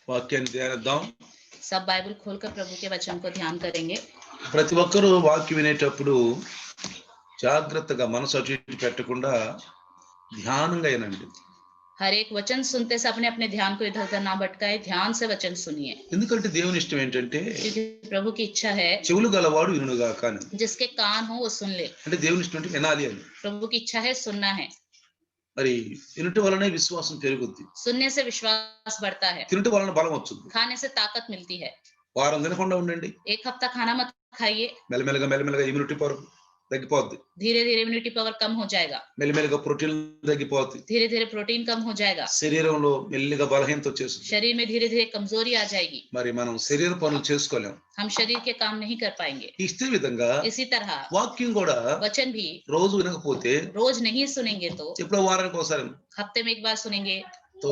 వాక్యాన్ని ధ్యానిద్దాం. सब बाइबल खोलकर प्रभु के वचन को ध्यान करेंगे. ప్రతి ఒక్కరూ వాక్యం వినేటప్పుడు జాగ్రత్తగా మనసు అటు ఇటు పెట్టకుండా ధ్యానంగా వినండి. हर एक वचन सुनते से अपने अपने ध्यान को इधर उधर ना भटकाए, ध्यान से वचन सुनिए. ఎందుకంటే దేవుని ఇష్టం ఏంటంటే क्योंकि प्रभु की इच्छा है చెవులు గలవాడు వినుగాక అని. जिसके कान हो वो सुन ले. అంటే దేవుని ఇష్టం అంటే వినాలి అని. प्रभु की इच्छा है सुनना है. మరి వినటం వలనే విశ్వాసం పెరుగుద్ది. सुनने से विश्वास बढ़ता है. తినటం వలన బలం వస్తుంది. खाने से ताकत मिलती है. వారం తినకుండా ఉండండి. एक हफ्ता खाना मत खाइए. మెల్లమెల్లగా ఇమ్యూనిటీ పవర్ తగ్గిపోద్ది. धीरे धीरे इम्यूनिटी पावर कम हो जाएगा. మెల్లమెల్లగా ప్రోటీన్ తగ్గిపోద్ది. धीरे धीरे प्रोटीन कम हो जाएगा. శరీరంలో మెల్లిగా బలహీనత వచ్చేస్తుంది. शरीर में धीरे धीरे कमजोरी आ जाएगी. మరి మనం శరీర పనులు చేసుకోలేం. हम शरीर के काम नहीं कर पाएंगे. ఇదే విధంగా इसी तरह వాక్యం కూడా वचन भी రోజు వినకపోతే रोज नहीं सुनेंगे तो ఎప్పుడో వారానికి ఒకసారి हफ्ते में एक बार सुनेंगे तो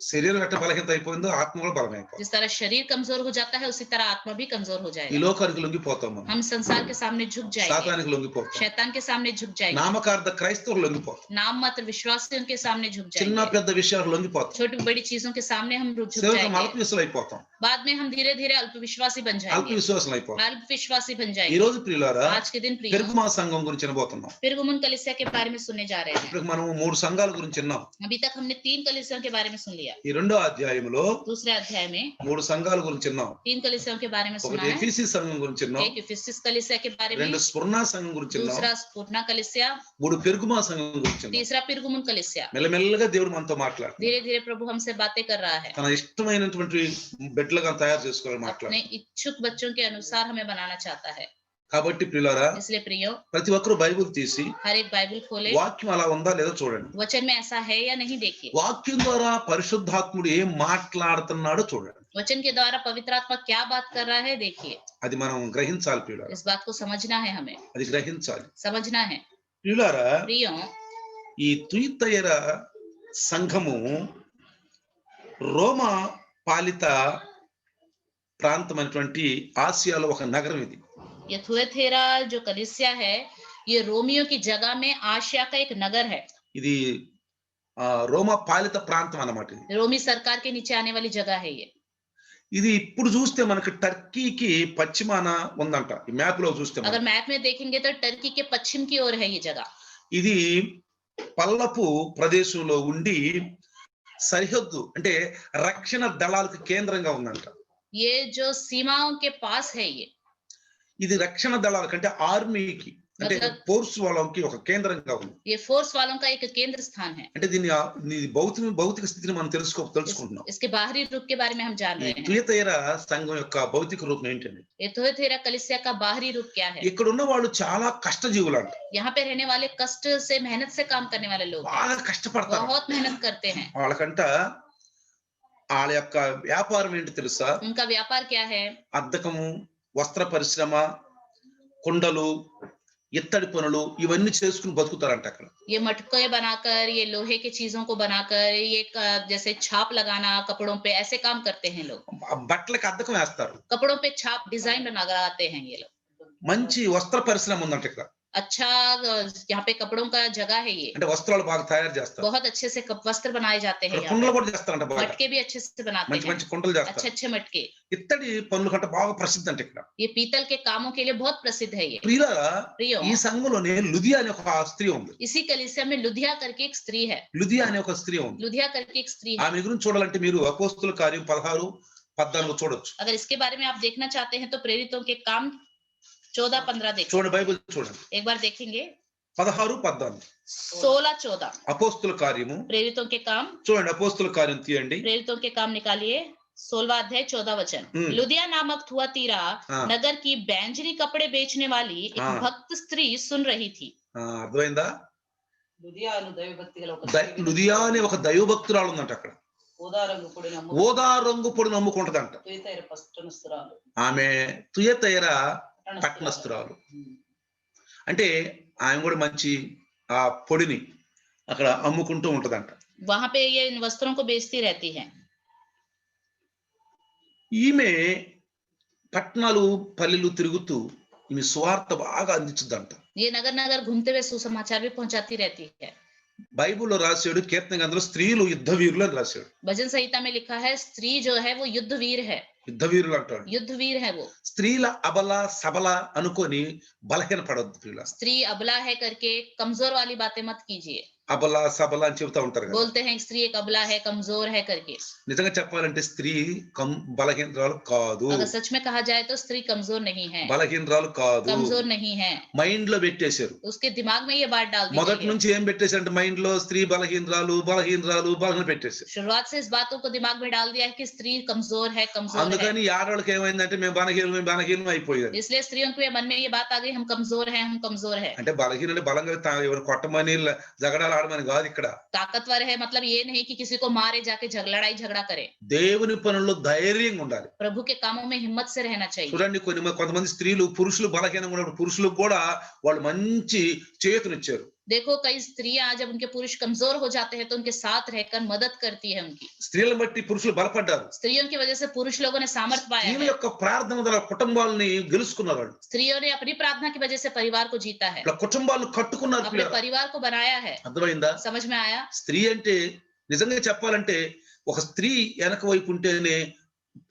శరీరం ఎట్ట బలహీనత అయిపోయిందో ఆత్మ కూడా బలమైపోతుంది. जिस तरह शरीर कमजोर हो जाता है उसी तरह आत्मा भी कमजोर हो ఈ जाएगा. లోకానికి లొంగిపోతాం మనం. हम संसार के सामने झुक जाएंगे. సాతానికి లొంగిపోతాం. शैतान के सामने झुक जाएंगे. నామకార్థ క్రైస్తవులు లొంగిపోతాం. नाम मात्र विश्वासियों के सामने झुक చిన్న जाएंगे. పెద్ద విషయాలు లొంగిపోతాం. छोटी बड़ी चीजों के सामने हम झुक సేవకులు जाएंगे. అల్పవిశ్వాసులు అయిపోతాం. बाद में हम धीरे धीरे अल्प विश्वासी बन जाएंगे. అల్పవిశ్వాసులు అయిపోతాం. अल्प विश्वासी बन ఈ जाएंगे. రోజు ప్రియులారా आज के दिन प्रिय పెరుగుమా సంఘం గురించి వినబోతున్నాం. पिरगमुन कलीसिया के बारे में सुनने जा रहे हैं. ఇప్పుడు మనం 3 సంఘాల గురించి విన్నాం. अभी तक हमने 3 कलीसियाओं के बारे में सुन लिया. ఈ రెండో అధ్యాయంలో दूसरे अध्याय में 3 సంఘాల గురించి విన్నాం. 3 कलीसियाओं के बारे में सुना ఒకటి है. ఎఫీసీ సంఘం గురించి విన్నాం. एक इफिसुस कलीसिया के बारे में, రెండు స్ఫుర్ణ సంఘం గురించి విన్నాం. दूसरा स्फुरना कलीसिया, 3 పెరుగుమా సంఘం గురించి విన్నాం. तीसरा पिरगमुन कलीसिया. మెల్లమెల్లగా దేవుడు మనతో మాట్లాడు. धीरे धीरे प्रभु हमसे बातें कर रहा है. తన ఇష్టమైనటువంటి బిడ్డలుగా తయారు చేసుకోవాలని మాట్లాడు. अपने इच्छुक बच्चों के अनुसार हमें बनाना चाहता है. కాబట్టి ప్రియులారా इसलिए प्रियो ప్రతి ఒక్కరు బైబిల్ తీసి हर एक बाइबल खोले, వాక్యం అలా ఉందా లేదో చూడండి. वचन में ऐसा है या नहीं देखिए. వాక్యం ద్వారా పరిశుద్ధాత్ముడు ఏం మాట్లాడుతున్నాడో చూడండి. वचन के द्वारा पवित्र आत्मा क्या बात कर रहा है देखिए. అది మనం గ్రహించాలి ప్రియులారా. इस बात को समझना है, हमें అది గ్రహించాలి. समझना है. ప్రియులారా प्रियो ఈ తుయితైర సంఘము రోమా పాలిత ప్రాంతమైనటువంటి ఆసియాలో ఒక నగరం ఇది. ये थुएथेरा जो कलीसिया है ये रोमियो की जगह में आशिया का एक नगर है. ఇది రోమా పాలిత ప్రాంతం అన్నమాట. ఇది रोमी सरकार के नीचे आने वाली जगह है ये. ఇది ఇప్పుడు చూస్తే మనకి టర్కీకి పశ్చిమాన ఉందంట. ఈ మ్యాప్ లో చూస్తే अगर मैप में देखेंगे तो टर्की के पश्चिम की ओर है ये जगह. ఇది పల్లపు ప్రదేశంలో ఉండి సరిహద్దు అంటే రక్షణ దళాలకు కేంద్రంగా ఉందంట. ये जो सीमाओं के पास है ఇది రక్షణ దళాలకంటే ఆర్మీకి అంటే ఫోర్స్ వాళ్ళకి ఒక కేంద్రంగా ఉంది. ये फोर्स वालों का एक केंद्र स्थान है. అంటే దీని భౌతిక స్థితిని మనం తెలుసుకుంటున్నాం. इसके बाहरी रूप के बारे में हम जान रहे हैं. తుయతైర సంఘం యొక్క భౌతిక రూపం ఏంటండి? ये थुएथेरा कलीसिया का बाहरी रूप क्या है? ఇక్కడ ఉన్న వాళ్ళు చాలా కష్టజీవులు అంట. यहाँ पे रहने वाले कष्ट से मेहनत से काम करने वाले लोग బాగా కష్టపడతారు. बहुत मेहनत करते हैं. వాళ్ళకంట వాళ్ళ యొక్క వ్యాపారం ఏంటి తెలుసా? उनका व्यापार क्या है? అద్దకము, వస్త్ర పరిశ్రమ, కుండలు, ఇత్తడి పనులు ఇవన్నీ చేసుకుని బతుకుతారంట అక్కడ. ये मटके बनाकर, ये लोहे की चीजों को बनाकर, ये जैसे छाप लगाना कपड़ों पे, ऐसे काम करते हैं लोग. బట్టలకు అద్దకం వేస్తారు. कपड़ों पे छाप डिजाइन लगाते हैं ये लोग. మంచి వస్త్ర పరిశ్రమ ఉందంట ఇక్కడ. अच्छा यहाँ पे कपड़ों का जगह है ये. అంటే వస్త్రాలు బాగా తయారు చేస్తారు. बहुत अच्छे से वस्त्र बनाए जाते हैं. కుండలు కూడా చేస్తారంట. బాగా मटके भी अच्छे से बनाते మంచి हैं. మంచి కుండలు చేస్తారు. अच्छे अच्छे मटके. ఇత్తడి పనులు కంటే బాగా ప్రసిద్ధి అంట ఇక్కడ. ये पीतल के कामों के लिए बहुत प्रसिद्ध है ये. ప్రియులారా प्रियो ఈ సంఘంలోనే లుదియా అనే ఒక స్త్రీ ఉంది. इसी कलीसिया में लुधिया करके एक स्त्री है. లుదియా అనే ఒక స్త్రీ ఉంది. लुधिया करके एक स्त्री है. ఆమె గురించి చూడాలంటే మీరు అపోస్తుల కార్యం 16-14 చూడొచ్చు. अगर इसके बारे में आप देखना चाहते हैं तो प्रेरितों के काम 14-15 देखिए. చూడండి బైబిల్ చూడండి. एक बार देखेंगे 16-14 16-14 అపోస్తుల కార్యము. प्रेरितों के काम. చూడండి అపోస్తుల కార్యం తీయండి. प्रेरितों के काम निकालिए 16वां अध्याय 14 वचन. लुधिया नामक थुआतीरा नगर की बैंजनी कपड़े बेचने वाली एक भक्त स्त्री सुन रही थी. అర్థమైందా? లుదియా అనే ఒక దైవభక్తురాలు ఉందంట అక్కడ. ఓదా రంగు పొడి నమ్ముకుంటదంట. ఆమె తుయతైర పట్టణస్తురాలు. అంటే ఆమె కూడా మంచి ఆ పొడిని అక్కడ అమ్ముకుంటూ ఉంటదంట. वहां पे ये इन वस्त्रों को बेचती रहती है. ఈమె పట్టణాలు పల్లెలు తిరుగుతూ ఈమె సువార్త బాగా అందించుద్దంట. ये नगर नगर घूमते हुए सुसमाचार भी पहुंचाती रहती है. బైబిల్లో రాశాడు, కీర్తన గ్రంథంలో స్త్రీలు యుద్ధ వీరులు అని రాశాడు. भजन संहिता में लिखा है स्त्री जो है वो युद्ध वीर है, యుద్ధ వీరులు అంటాడు. युद्ध वीर है वो. స్త్రీల అబల సబల అనుకొని బలహీన పడొద్దు ప్రియుల. स्त्री अबला है करके कमजोर वाली बातें मत कीजिए. అబల సబల అని చెబుతా ఉంటారు కదా. बोलते हैं स्त्री एक अबला है, कमजोर है करके. నిజంగా చెప్పాలంటే స్త్రీ బలహీనరాలు కాదు. अगर सच में कहा जाए तो स्त्री कमजोर नहीं है, బలహీనరాలు కాదు, कमजोर नहीं है. మైండ్ లో పెట్టేశారు. उसके दिमाग में ये बात डाल दी మొదటి गई है. నుంచి ఏం పెట్టేశారంటే మైండ్ లో స్త్రీ బలహీనరాలు పెట్టేశారు. शुरुआत से इस बातों को दिमाग में डाल दिया है कि स्त्री कमजोर है, कमजोर है. అందుకని ఆడవాళ్ళకి ఏమైందంటే మేము బలహీనం అయిపోయారు. इसलिए स्त्रियों के मन में ये बात आ गई हम कमजोर हैं, हम कमजोर हैं. అంటే బలహీనులు బలంగా ఎవరు కొట్టమని జగడాలు ఆడమని కాదు ఇక్కడ. ताकतवर है मतलब ये नहीं कि किसी को मारे जाके लड़ाई झगड़ा करे. దేవుని పనుల్లో ధైర్యంగా ఉండాలి. प्रभु के कामों में हिम्मत से रहना चाहिए. చూడండి కొంతమంది స్త్రీలు పురుషులు బలహీనంగా ఉన్నప్పుడు పురుషులకు కూడా వాళ్ళు మంచి చేతునిచ్చారు. देखो कई स्त्रियां जब उनके पुरुष कमजोर हो जाते हैं तो उनके साथ रहकर मदद करती है उनकी. స్త్రీలను బట్టి పురుషులు బలపడ్డారు. स्त्रियों की वजह से पुरुष लोगों ने सामर्थ्य पाया స్త్రీల है. యొక్క ప్రార్థన ద్వారా కుటుంబాలని గెలుచుకున్నారు వాళ్ళు. स्त्रियों ने अपनी प्रार्थना की वजह से परिवार को जीता है, ఇలా కుటుంబాలను కట్టుకున్నారు अपने పిల్లలు. परिवार को बनाया है. అర్థమైందా? समझ में आया? స్త్రీ అంటే నిజంగా చెప్పాలంటే ఒక స్త్రీ వెనక వైపు ఉంటేనే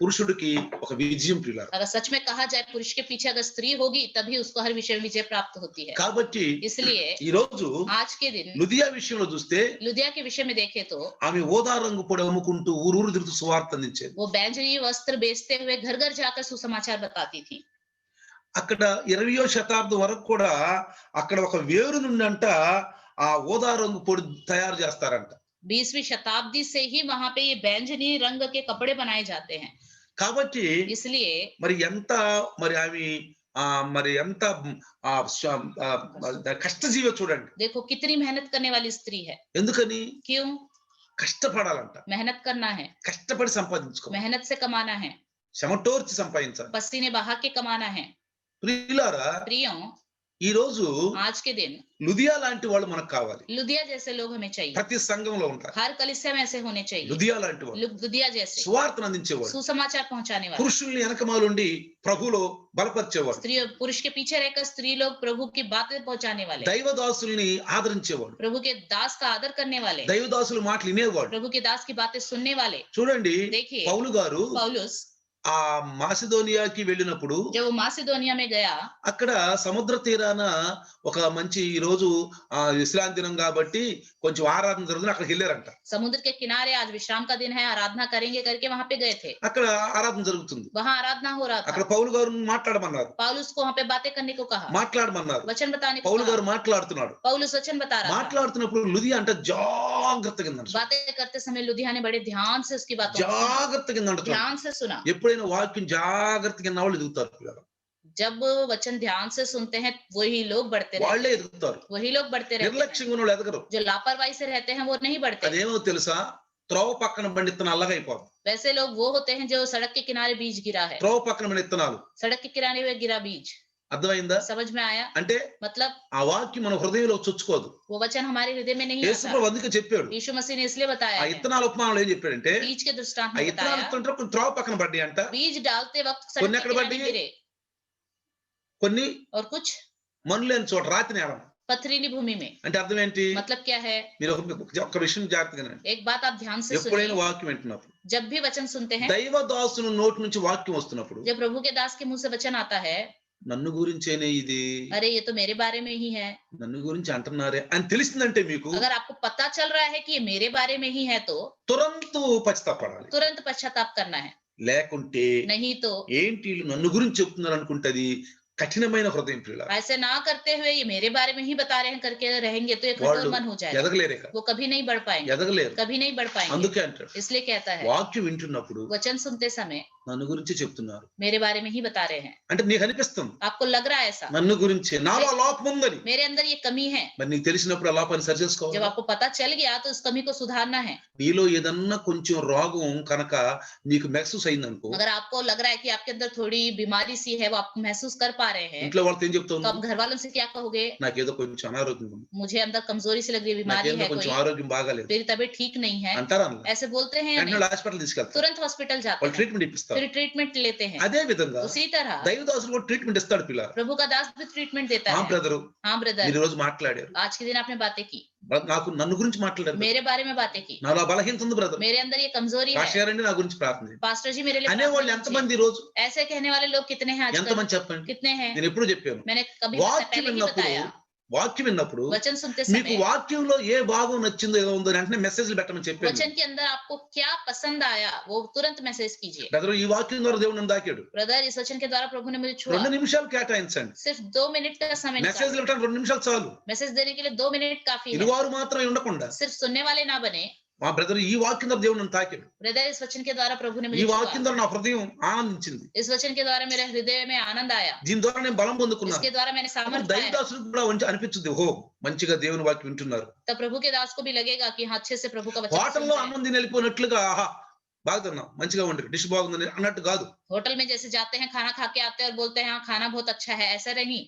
పురుషుడికి ఒక విజయం ప్రియులారా. अगर सच में कहा जाए पुरुष के पीछे अगर स्त्री होगी तभी उसको हर विषय में विजय प्राप्त होती है. కాబట్టి इसलिए ఈ రోజు आज के दिन లుదియా విషయంలో చూస్తే लुदिया के विषय में देखे तो ఆమె ఓదా రంగు పొడి అమ్ముకుంటూ ఊరూరు తిరుగుతూ సువార్త అందించేది. वो बैंजनी वस्त्र बेचते हुए घर घर जाकर सुसमाचार बताती थी. అక్కడ 20వ శతాబ్దం వరకు కూడా అక్కడ ఒక వేరు నుండి అంట ఆ ఓదా రంగు పొడి తయారు చేస్తారంట. 20वीं शताब्दी से ही वहां पे ये बैंजनी रंग के कपड़े बनाए जाते हैं. కాబట్టి इसलिए మరి ఎంత కష్టజీవి చూడండి. देखो कितनी मेहनत करने वाली स्त्री है. ఎందుకని? क्यों? కష్టపడాలంట. मेहनत करना है, కష్టపడి సంపాదించుకోవాలి. मेहनत से कमाना है, చెమటోర్చి సంపాదించాలి. पसीने बहा के कमाना है. ప్రియులారా, प्रियों ఈ రోజు आज के दिन లుదియా లాంటి వాళ్ళు మనకు కావాలి. लुदिया जैसे लोग हमें चाहिए. ప్రతి సంఘంలో ఉంటారు हर कलीसिया में ऐसे होने चाहिए. లుదియా లాంటి వాళ్ళు, लुदिया जैसे సువార్తను అందించేవాడు, सुसमाचार पहुंचाने वाले. పురుషుల్ని వెనకమాలుండి ప్రభులో బలపరిచేవాడు, स्त्री पुरुष के पीछे रहकर स्त्री लोग प्रभु की बातें पहुंचाने वाले, దైవదాసుల్ని ఆదరించేవాడు, प्रभु के दास का आदर करने वाले, దైవదాసుల మాటలు వినేవాడు. प्रभु के दास की बातें सुनने वाले. చూడండి, देखिए పౌలు గారు पौलुस ఆ మాసిదోనియాకి వెళ్ళినప్పుడు जब वो मासिदोनिया में गया అక్కడ సముద్ర తీరాన ఒక మంచి ఈ రోజు విశ్రాంతి దినం కాబట్టి కొంచెం ఆరాధన జరుగుతుంది, అక్కడికి వెళ్ళారంట. समुद्र के किनारे आज विश्राम का दिन है, आराधना करेंगे करके वहां पे गए थे. అక్కడ ఆరాధన జరుగుతుంది. वहां आराधना हो रहा అక్కడ था. పౌలు గారు మాట్లాడమన్నారు, पौलुस को वहां पे बातें करने को कहा, మాట్లాడమన్నారు. वचन बताने को పౌలు कहा. గారు మాట్లాడుతున్నాడు. पौलुस वचन बता रहा था. మాట్లాడుతున్నప్పుడు లుదియా అంటే జాగ్రత్తగా ఉందంట. बातें करते समय लुदिया ने बड़े ध्यान से उसकी बातों को सुना, జాగ్రత్తగా ఉందంట. ध्यान से सुना. ఎప్పుడైనా వాక్యం జాగ్రత్తగా ఉన్న వాళ్ళు ఎదుగుతారు పిల్లలు. जब वचन ध्यान से सुनते हैं वही लोग बढ़ते रहते వాళ్ళే हैं, ఎదుగుతారు. वही लोग बढ़ते रहते हैं. నిర్లక్ష్యంగా ఉన్న వాళ్ళు ఎదగరు. जो लापरवाही से रहते हैं वो नहीं बढ़ते. అదేమో తెలుసా, త్రోవ పక్కన బండి ఇత్తనాలు అలాగా అయిపోతుంది. वैसे लोग वो होते हैं जो सड़क के किनारे बीज गिरा है, త్రోవ పక్కన బండి ఇత్తనాలు. सड़क के किनारे हुए गिरा बीज. అర్థమైందా? समझ में आया? అంటే मतलब ఆ వాక్యం మన హృదయంలో చొచ్చుకోదు. वो वचन हमारे हृदय में नहीं యేసు आता. ప్రభు అందుకే చెప్పాడు. यीशु मसीह ने इसलिए बताया ఆ है. ఇత్తనాల ఉపమానంలో ఏం చెప్పాడంటే, बीज के दृष्टांत ఆ में ఇత్తనాలు बताया ఇస్తుంటే కొన్ని త్రోవ పక్కన పడ్డాయి అంట, बीज डालते वक्त सड़क కొన్ని के ఎక్కడ किनारे పడ్డాయి, गिरे కొన్ని और कुछ మనులేని చోట రాతి నేల. पथरीली भूमि में. అంటే అర్థం ఏంటి? मतलब क्या है? మీరు ఒక్క విషయం జాగ్రత్తగా వినండి. एक बात आप ध्यान से ఎప్పుడైనా सुनिए. వాక్యం వింటున్నప్పుడు, जब भी वचन सुनते हैं, దైవదాసుని నోటి నుంచి వాక్యం వస్తున్నప్పుడు, जब प्रभु के दास के मुंह से वचन आता है, నన్ను గురించేనే ఇది, अरे ये तो मेरे बारे में ही है, నన్ను గురించి అంటున్నారే అని తెలిసిందంటే మీకు अगर आपको पता चल रहा है कि ये मेरे बारे में ही है तो తురంతు పశ్చాత్తాపడాలి. तुरंत पश्चाताप करना है. లేకుంటే नहीं तो ఏంటి వీళ్ళు నన్ను గురించి చెప్తున్నారు అనుకుంటది కఠినమైన హృదయం పిల్ల. ऐसे ना करते हुए ये मेरे बारे में ही बता रहे हैं करके रहेंगे तो एक कठोर मन हो जाएगा, ఎదగలేరే, वो कभी नहीं बढ़ पाएंगे, ఎదగలేరు. कभी नहीं बढ़ पाएंगे. అందుకే అంటాడు, इसलिए कहता है వాక్యం వింటున్నప్పుడు वचन सुनते समय నన్ను గురించి చెప్తున్నారు मेरे बारे में ही बता रहे हैं. అంటే నీకు అనిపిస్తుంది आपको लग रहा है ऐसा, నన్ను గురించి నాలో లోపం ఉందని. मेरे अंदर ये कमी है. మరి నీకు తెలిసినప్పుడు ఆ లోపాన్ని సరి जब చేసుకోవాలి. आपको पता चल गया तो उस कमी को सुधारना है. నీలో ఏదన్నా కొంచెం రోగం కనుక నీకు మెహసూస్ అయిందనుకో, अगर आपको लग रहा है कि आपके अंदर थोड़ी बीमारी सी है, वो आप महसूस कर पा रहे हैं, ఇంట్లో వాళ్ళతో ఏం तो చెప్తావు? आप घर वालों से क्या कहोगे? నాకేదో కొంచెం అనారోగ్యం ఉంది, मुझे अंदर कमजोरी से लग रही है, बीमारी నాకేదో है కొంచెం कोई, ఆరోగ్యం బాగాలేదు मेरी तबीयत ठीक नहीं है, అంటారా? అనలా. ऐसे बोलते हैं या వెంటనే नहीं? హాస్పిటల్ తీసుకెళ్తారు, तुरंत हॉस्पिटल जाते వాళ్ళు हैं, ట్రీట్మెంట్ ఇప్పిస్తారు. फिर ट्रीटमेंट लेते हैं. అదే విధంగా उसी तरह దైవదాసులు కూడా ట్రీట్మెంట్ ఇస్తాడు పిల్ల. प्रभु का दास भी ट्रीटमेंट देता ఆ है. బ్రదరు, हाँ మీరు ब्रदर, ఈ రోజు మాట్లాడారు, आज के दिन आपने बातें की, నాకు నన్ను గురించి మాట్లాడారు. मेरे बारे में बातें की, నాలో బలహీనత ఉంది బ్రదర్. मेरे अंदर ये कमजोरी है, పాస్టర్ గారండి నా గురించి ప్రార్థన చేయండి पास्टर जी मेरे लिए అనేవాళ్ళు प्रार्थना ఎంతమంది कीजिए। ఈ రోజు? ऐसे कहने वाले लोग कितने हैं आजकल? ఎంతమంది చెప్పండి? कितने हैं? నేను ఎప్పుడు చెప్పాను, मैंने कभी వాక్యం पहले ही విన్నప్పుడు बताया, వాక్యం విన్నప్పుడు वचन सुनते మీకు समय వాక్యంలో ఏ భాగం నచ్చిందో ఏదో ఉందో వెంటనే మెసేజ్లు పెట్టమని చెప్పాను. वचन के अंदर आपको क्या पसंद आया वो तुरंत मैसेज कीजिए। బ్రదర్ ఈ వాక్యం ద్వారా దేవుడు నన్ను తాకాడు, ब्रदर इस वचन के द्वारा प्रभु ने मुझे छुआ, 2 నిమిషాలు కేటాయించండి. सिर्फ 2 मिनट का समय మెసేజ్లు निकालिए। పెట్టడానికి 2 నిమిషాలు చాలు. मैसेज देने के लिए 2 मिनट काफी है, ఇరువారు మాత్రమే ఉండకుండా सिर्फ सुनने वाले ना बने। మా బ్రదర్ ఈ వాక్యం ద్వారా దేవుడు నన్ను తాకాడు. ब्रदर इस वचन के द्वारा प्रभु ने ఈ मुझे వాక్యం छुआ, ద్వారా నా హృదయం ఆనందించింది. इस वचन के द्वारा मेरे हृदय में आनंद आया, దీని ద్వారా నేను బలం పొందుకున్నాను. इसके द्वारा मैंने सामर्थ्य पाया। దైవదాసులకు కూడా అనిపించుద్ది, ఓహో మంచిగా దేవుని వాక్యం వింటున్నారు. तब प्रभु के दास को भी लगेगा कि हाँ अच्छे से प्रभु का वचन सुन హోటల్లో रहे हैं। అన్నం తిని వెళ్ళిపోయినట్లుగా ఆహా బాగున్నాం మంచిగా వండి డిష్ బాగుందని అన్నట్టు కాదు. होटल में जैसे जाते हैं खाना खा के आते हैं और बोलते हैं हाँ खाना बहुत अच्छा है, ऐसा नहीं।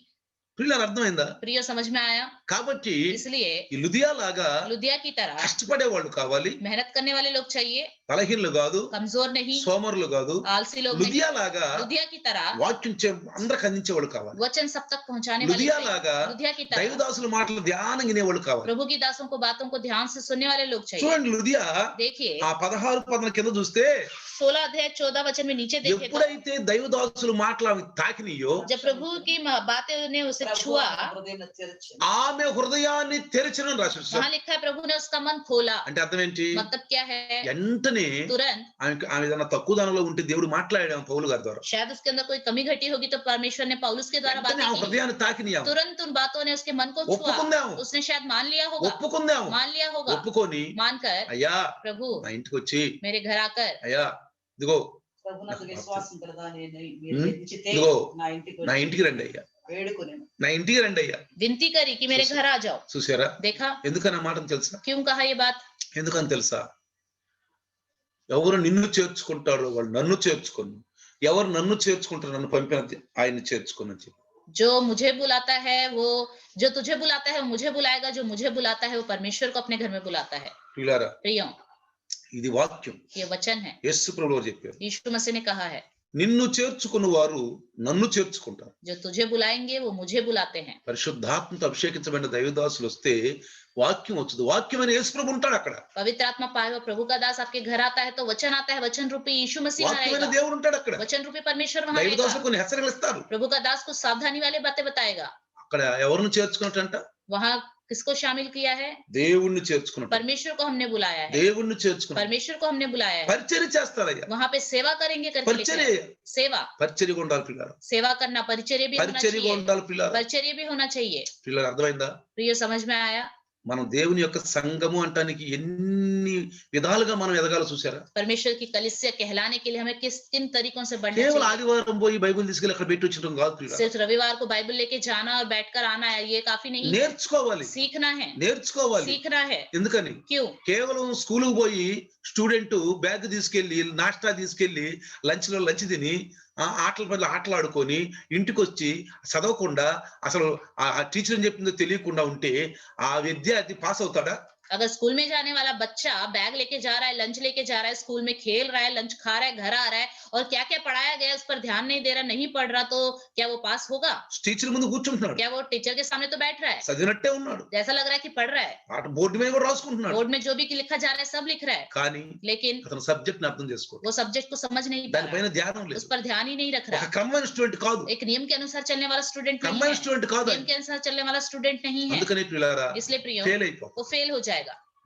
పిల్లలు అర్థమైందా? प्रिय समझ में आया? కాబట్టి इसलिए ఈ లుదియా లాగా लुदिया की तरह కష్టపడే వాళ్ళు కావాలి, मेहनत करने वाले लोग चाहिए, బలహీనలు కాదు, कमजोर नहीं, సోమరులు కాదు. आलसी लोग नहीं। లుదియా లాగా लुदिया की तरह వాక్యం అందరికి అందించేవాళ్ళు కావాలి. वचन सब तक पहुंचाने वाले లుదియా चाहिए। లాగా लुदिया की तरह దైవదాసుల మాటలు ధ్యానం వినేవాళ్ళు కావాలి. प्रभु की दासों को बातों को ध्यान से सुनने वाले लोग चाहिए। చూడండి లుదియా देखिए ఆ 16 కింద చూస్తే 16 अध्याय 14 वचन में नीचे देखे तो ఎప్పుడైతే దైవదాసులు మాటలు అవి తాకినాయో जब प्रभु की बातें ने उसे छुआ, ఆమె హృదయాన్ని తెరిచిన రాశారు. वहाँ लिखा है प्रभु ने उसका मन खोला। అంటే అర్థం ఏంటి? मतलब क्या है? వెంటనే तुरंत ఆమె ఏదైనా తక్కువ దానిలో ఉంటే దేవుడు మాట్లాడాడు పౌలు గారి ద్వారా. शायद उसके अंदर कोई कमी घटी होगी तो परमेश्वर ने पौलुस के द्वारा వెంటనే बातें ఆమె की। హృదయాన్ని తాకినాము, तुरंत उन बातों ने उसके मन को छुआ। ఒప్పుకుందాము, उसने शायद मान लिया होगा, ఒప్పుకుందాము. मान लिया होगा, ఒప్పుకొని मानकर అయ్యా प्रभु నా ఇంటికి వచ్చి मेरे घर आकर అయ్యా ఇదిగో ఇదిగో నా ఇంటికి రండి అయ్యా, నా ఇంటికి రండి అయ్యా. विनती करी कि मेरे घर आ जाओ। చూసారా? देखा ఎందుకని ఆ మాటను తెలుసా? क्यों कहा ये बात? ఎందుకని తెలుసా? ఎవరు నిన్ను చేర్చుకుంటారో వాళ్ళు నన్ను చేర్చుకోను, ఎవరు నన్ను చేర్చుకుంటారో నన్ను పంపిన ఆయన్ని చేర్చుకోనని చెప్పి. जो मुझे बुलाता है वो, जो तुझे बुलाता है वो मुझे बुलाएगा, जो मुझे बुलाता है वो परमेश्वर को अपने घर में बुलाता है। పిల్లారా प्रियो ఇది వాక్యం, ये वचन है, యేసు ప్రభువు చెప్పారు. यीशु मसीह ने कहा है నిన్ను చేర్చుకున్న వారు నన్ను చేర్చుకుంటారు. जो तुझे बुलाएंगे वो मुझे बुलाते हैं। పరిశుద్ధాత్మతో అభిషేకించబడిన దైవదాసులు వస్తే వాక్యం వచ్చుది. వాక్యం అనే యేసు ప్రభు ఉంటాడు అక్కడ. पवित्र आत्मा पाए हुआ प्रभु का दास आपके घर आता है तो वचन आता है, वचन रूपी यीशु मसीह వాక్యమైన रहेगा, దేవుడు ఉంటాడు అక్కడ. वचन रूपी परमेश्वर वहां దైవదాసులు रहेगा। కొన్ని హెచ్చరికలు ఇస్తారు. प्रभु का दास को सावधानी वाले बातें बताएगा। అక్కడ ఎవరిని చేర్చుకున్నట్టంట? वहां किसको शामिल किया है? దేవుణ్ణి చేర్చుకున్నట్టు. परमेश्वर को हमने बुलाया है, దేవుణ్ణి చేర్చుకున్న परमेश्वर को हमने बुलाया है। పరిచర్య చేస్తారయ్యా. वहां पे सेवा करेंगे करके लिखा పరిచర్య है। सेवा, పరిచర్యగా ఉండాలి పిల్లలు. सेवा करना, परिचर्या भी होना పరిచర్యగా चाहिए, ఉండాలి పిల్లలు. परिचर्या भी होना चाहिए। పిల్లలు అర్థమైందా? प्रिय समझ में आया? మనం దేవుని యొక్క సంఘము అంటానికి ఎన్ని విధాలుగా మనం ఎదగాలో చూసారా? परमेश्वर की कलीसिया कहलाने के लिए हमें किन तरीकों से बढ़ना కేవలం चाहिए? ఆదివారం పోయి బైబిల్ తీసుకెళ్ళి అక్కడ పెట్టి వచ్చడం కాదు పిల్లలు. सिर्फ रविवार को बाइबल लेके जाना और बैठकर आना है ये काफी नहीं है। నేర్చుకోవాలి, सीखना है, నేర్చుకోవాలి. सीखना है। ఎందుకని? क्यों? కేవలం స్కూల్కి పోయి స్టూడెంట్ బ్యాగ్ తీసుకెళ్లి నాస్టా తీసుకెళ్లి లంచ్ తిని ఆటల పనులు ఆటలాడుకొని ఇంటికి వచ్చి చదవకుండా అసలు ఆ టీచర్ ఏం చెప్పిందో తెలియకుండా ఉంటే ఆ విద్యార్థి పాస్ అవుతాడా? अगर स्कूल में जाने वाला बच्चा बैग लेके जा रहा है, लंच लेके जा रहा है, स्कूल में खेल रहा है, लंच खा रहा है, घर आ रहा है और क्या क्या पढ़ाया गया उस पर ध्यान नहीं दे रहा, नहीं पढ़ रहा, तो क्या वो पास होगा? టీచర్ ముందు కూర్చుంటున్నాడు, क्या वो टीचर के सामने तो बैठ रहा है, చదివినట్టే ఉన్నాడు, जैसा लग रहा है कि पढ़ रहा है, ఆట బోర్డు మీద కూడా రాసుకుంటున్నాడు, बोर्ड में जो भी लिखा जा रहा है सब लिख रहा है, కానీ लेकिन అతను సబ్జెక్ట్ ని అర్థం చేసుకోడు, वो सब्जेक्ट को समझ नहीं पा దానిపైన रहा, ధ్యానం उस లేదు. पर ध्यान ही नहीं रख ఒక रहा, కన్వెన్ స్టూడెంట్ కాదు, एक नियम के अनुसार चलने वाला स्टूडेंट नहीं కన్వెన్ है, స్టూడెంట్ కాదు. नियम के अनुसार चलने वाला स्टूडेंट नहीं है। అందుకని పిల్లారా इसलिए प्रियो ఫెయిల్ అయిపో, वो फेल हो जाएगा।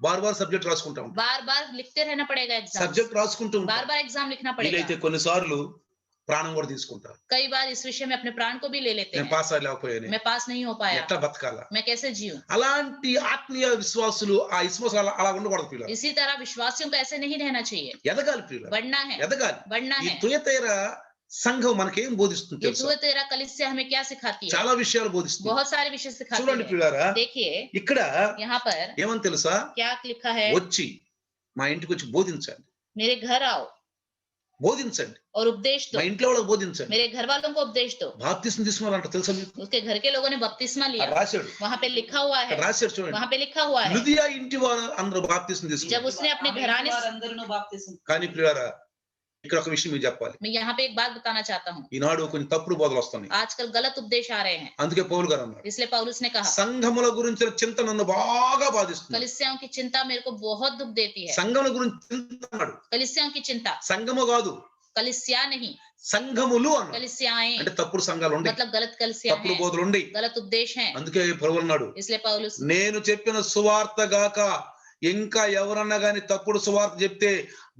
బార్ బార్ సబ్జెక్ట్ రాసుకుంటా ఉంటాం, बार बार लिखते रहना पड़ेगा एग्जाम, సబ్జెక్ట్ రాసుకుంటూ बार ఉంటాం. बार एग्जाम लिखना వీలైతే पड़ेगा। కొన్నిసార్లు ప్రాణం కూడా తీసుకుంటారు. कई बार इस विषय में अपने प्राण को भी ले लेते నేను हैं, పాస్ అవ్వలేకపోయాను, मैं पास नहीं हो पाया, ఎట్లా బతకాలా? मैं कैसे जीऊं? అలాంటి ఆత్మీయ విశ్వాసులు ఆ విశ్వాసాలు అలా ఉండకూడదు పిల్లలు. इसी तरह विश्वासियों को ऐसे नहीं रहना चाहिए, ఎదగాలి పిల్లలు, बढ़ना है, ఎదగాలి. बढ़ना ఈ है। తుయతైర సంఘం మనకేం బోధిస్తుంది ये తెలుసా? तुअतैरा कलीसिया हमें क्या सिखाती है? చాలా విషయాలు బోధిస్తుంది. बहुत सारे विषय सिखाती చూడండి है। పిల్లారా, देखिए ఇక్కడ यहाँ पर ఏమని తెలుసా? क्या लिखा है? వచ్చి మా ఇంటికి వచ్చి బోధించండి, मेरे घर आओ బోధించండి, और उपदेश మా दो, ఇంట్లో వాళ్ళకి బోధించండి. मेरे घर वालों को उपदेश दो। బాప్తిస్మం తీసుకున్నారంట తెలుసా మీకు? उसके घर के लोगों ने बपतिस्मा అక్కడ लिया, రాశాడు, वहां पे लिखा हुआ है, అక్కడ రాశాడు చూడండి. वहां पे लिखा हुआ है। లుదియా ఇంటి వారు అందరూ బాప్తిస్మం जब తీసుకున్నారు. उसने अपने घराने కానీ పిల్లారా ఇక్కడ ఒక విషయం మీకు చెప్పాలి. मैं यहाँ पे एक बात बताना चाहता हूँ। ఈనాడు కొన్ని తప్పుడు బోధలు వస్తున్నాయి. आजकल गलत उपदेश आ रहे हैं, అందుకే పౌలు గారు అన్నారు, इसलिए पौलुस ने कहा సంఘముల గురించిన చింత నన్ను బాగా బాధిస్తుంది. कलीसियाओं की चिंता मेरे को बहुत दुख देती है। సంఘముల గురించి చింత అన్నాడు. कलीसियाओं की चिंता, సంఘము కాదు, कलीसिया नहीं, సంఘములు అన్నాడు. कलीसियाएं అంటే తప్పుడు సంఘాలు ఉండి, मतलब गलत कलीसिया తప్పుడు हैं, బోధలు ఉండి. गलत उपदेश हैं। అందుకే పౌలు అన్నాడు, इसलिए पौलुस నేను చెప్పిన సువార్త గాక ఇంకా ఎవరన్నా గాని తప్పుడు సువార్త చెప్తే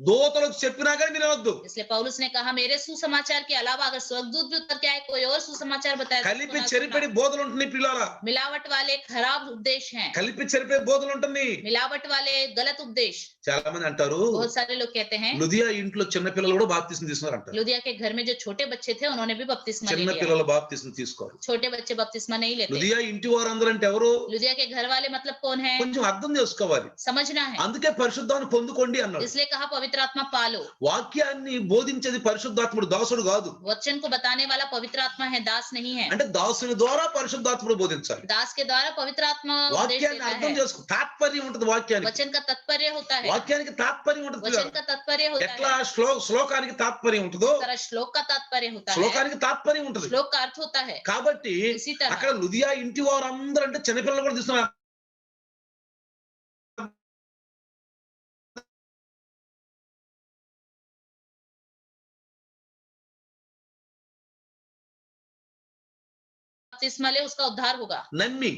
దూతలకు చెప్పినా కానీ వినవద్దు. इसलिए पौलुस ने कहा मेरे सुसमाचार के अलावा अगर स्वर्गदूत भी उतर के आए कोई और सुसमाचार बताए तो కలిపి उसको ना చెరిపెడి सुनना। బోధలు ఉంటున్నాయి పిల్లారా. मिलावट वाले खराब उपदेश हैं, కలిపి చెరిపే బోధలు ఉంటున్నాయి. मिलावट वाले गलत उपदेश। చాలా మంది అంటారు, बहुत सारे लोग कहते हैं లుదియా ఇంట్లో చిన్న పిల్లలు కూడా బాప్తిసం తీసుకున్నారు అంటారు. लुदिया के घर में जो छोटे बच्चे थे उन्होंने भी बपतिस्मा ले చిన్న लिया। పిల్లలు బాప్తిసం తీసుకోరు. छोटे बच्चे बपतिस्मा नहीं लेते। లుదియా ఇంటి వారందరూ అంటే ఎవరు? लुदिया के घर वाले मतलब कौन है, కొంచెం అర్థం చేసుకోవాలి. समझना है। అందుకే పరిశుద్ధాన్ని పొందుకోండి అన్నాడు. इसलिए कहा पवित्र आत्मा पालो। వాక్యాన్ని బోధించేది పరిశుద్ధాత్ముడు, దాసుడు కాదు. वचन को बताने वाला पवित्र आत्मा है, दास नहीं है। అంటే దాసుని ద్వారా పరిశుద్ధాత్ముడు బోధించాలి. दास के द्वारा पवित्र आत्मा उपदेश వాక్యాన్ని देता అర్థం है। చేసుకో, తాత్పర్యం ఉంటుంది వాక్యానికి. वचन का तात्पर्य होता है, వాక్యానికి తాత్పర్యం ఉంటుంది. वचन का तात्पर्य होता ఎట్లా है। శ్లోకానికి తాత్పర్యం ఉంటుందో इस तरह श्लोक का तात्पर्य होता है, శ్లోకానికి తాత్పర్యం ఉంటుంది. श्लोक का अर्थ होता है। కాబట్టి इसी तरह అక్కడ లుదియా ఇంటి వారందరూ అంటే చిన్నపిల్లలు కూడా తీసుకున్నారు. बपतिस्मा ले उसका उद्धार होगा। నమ్మి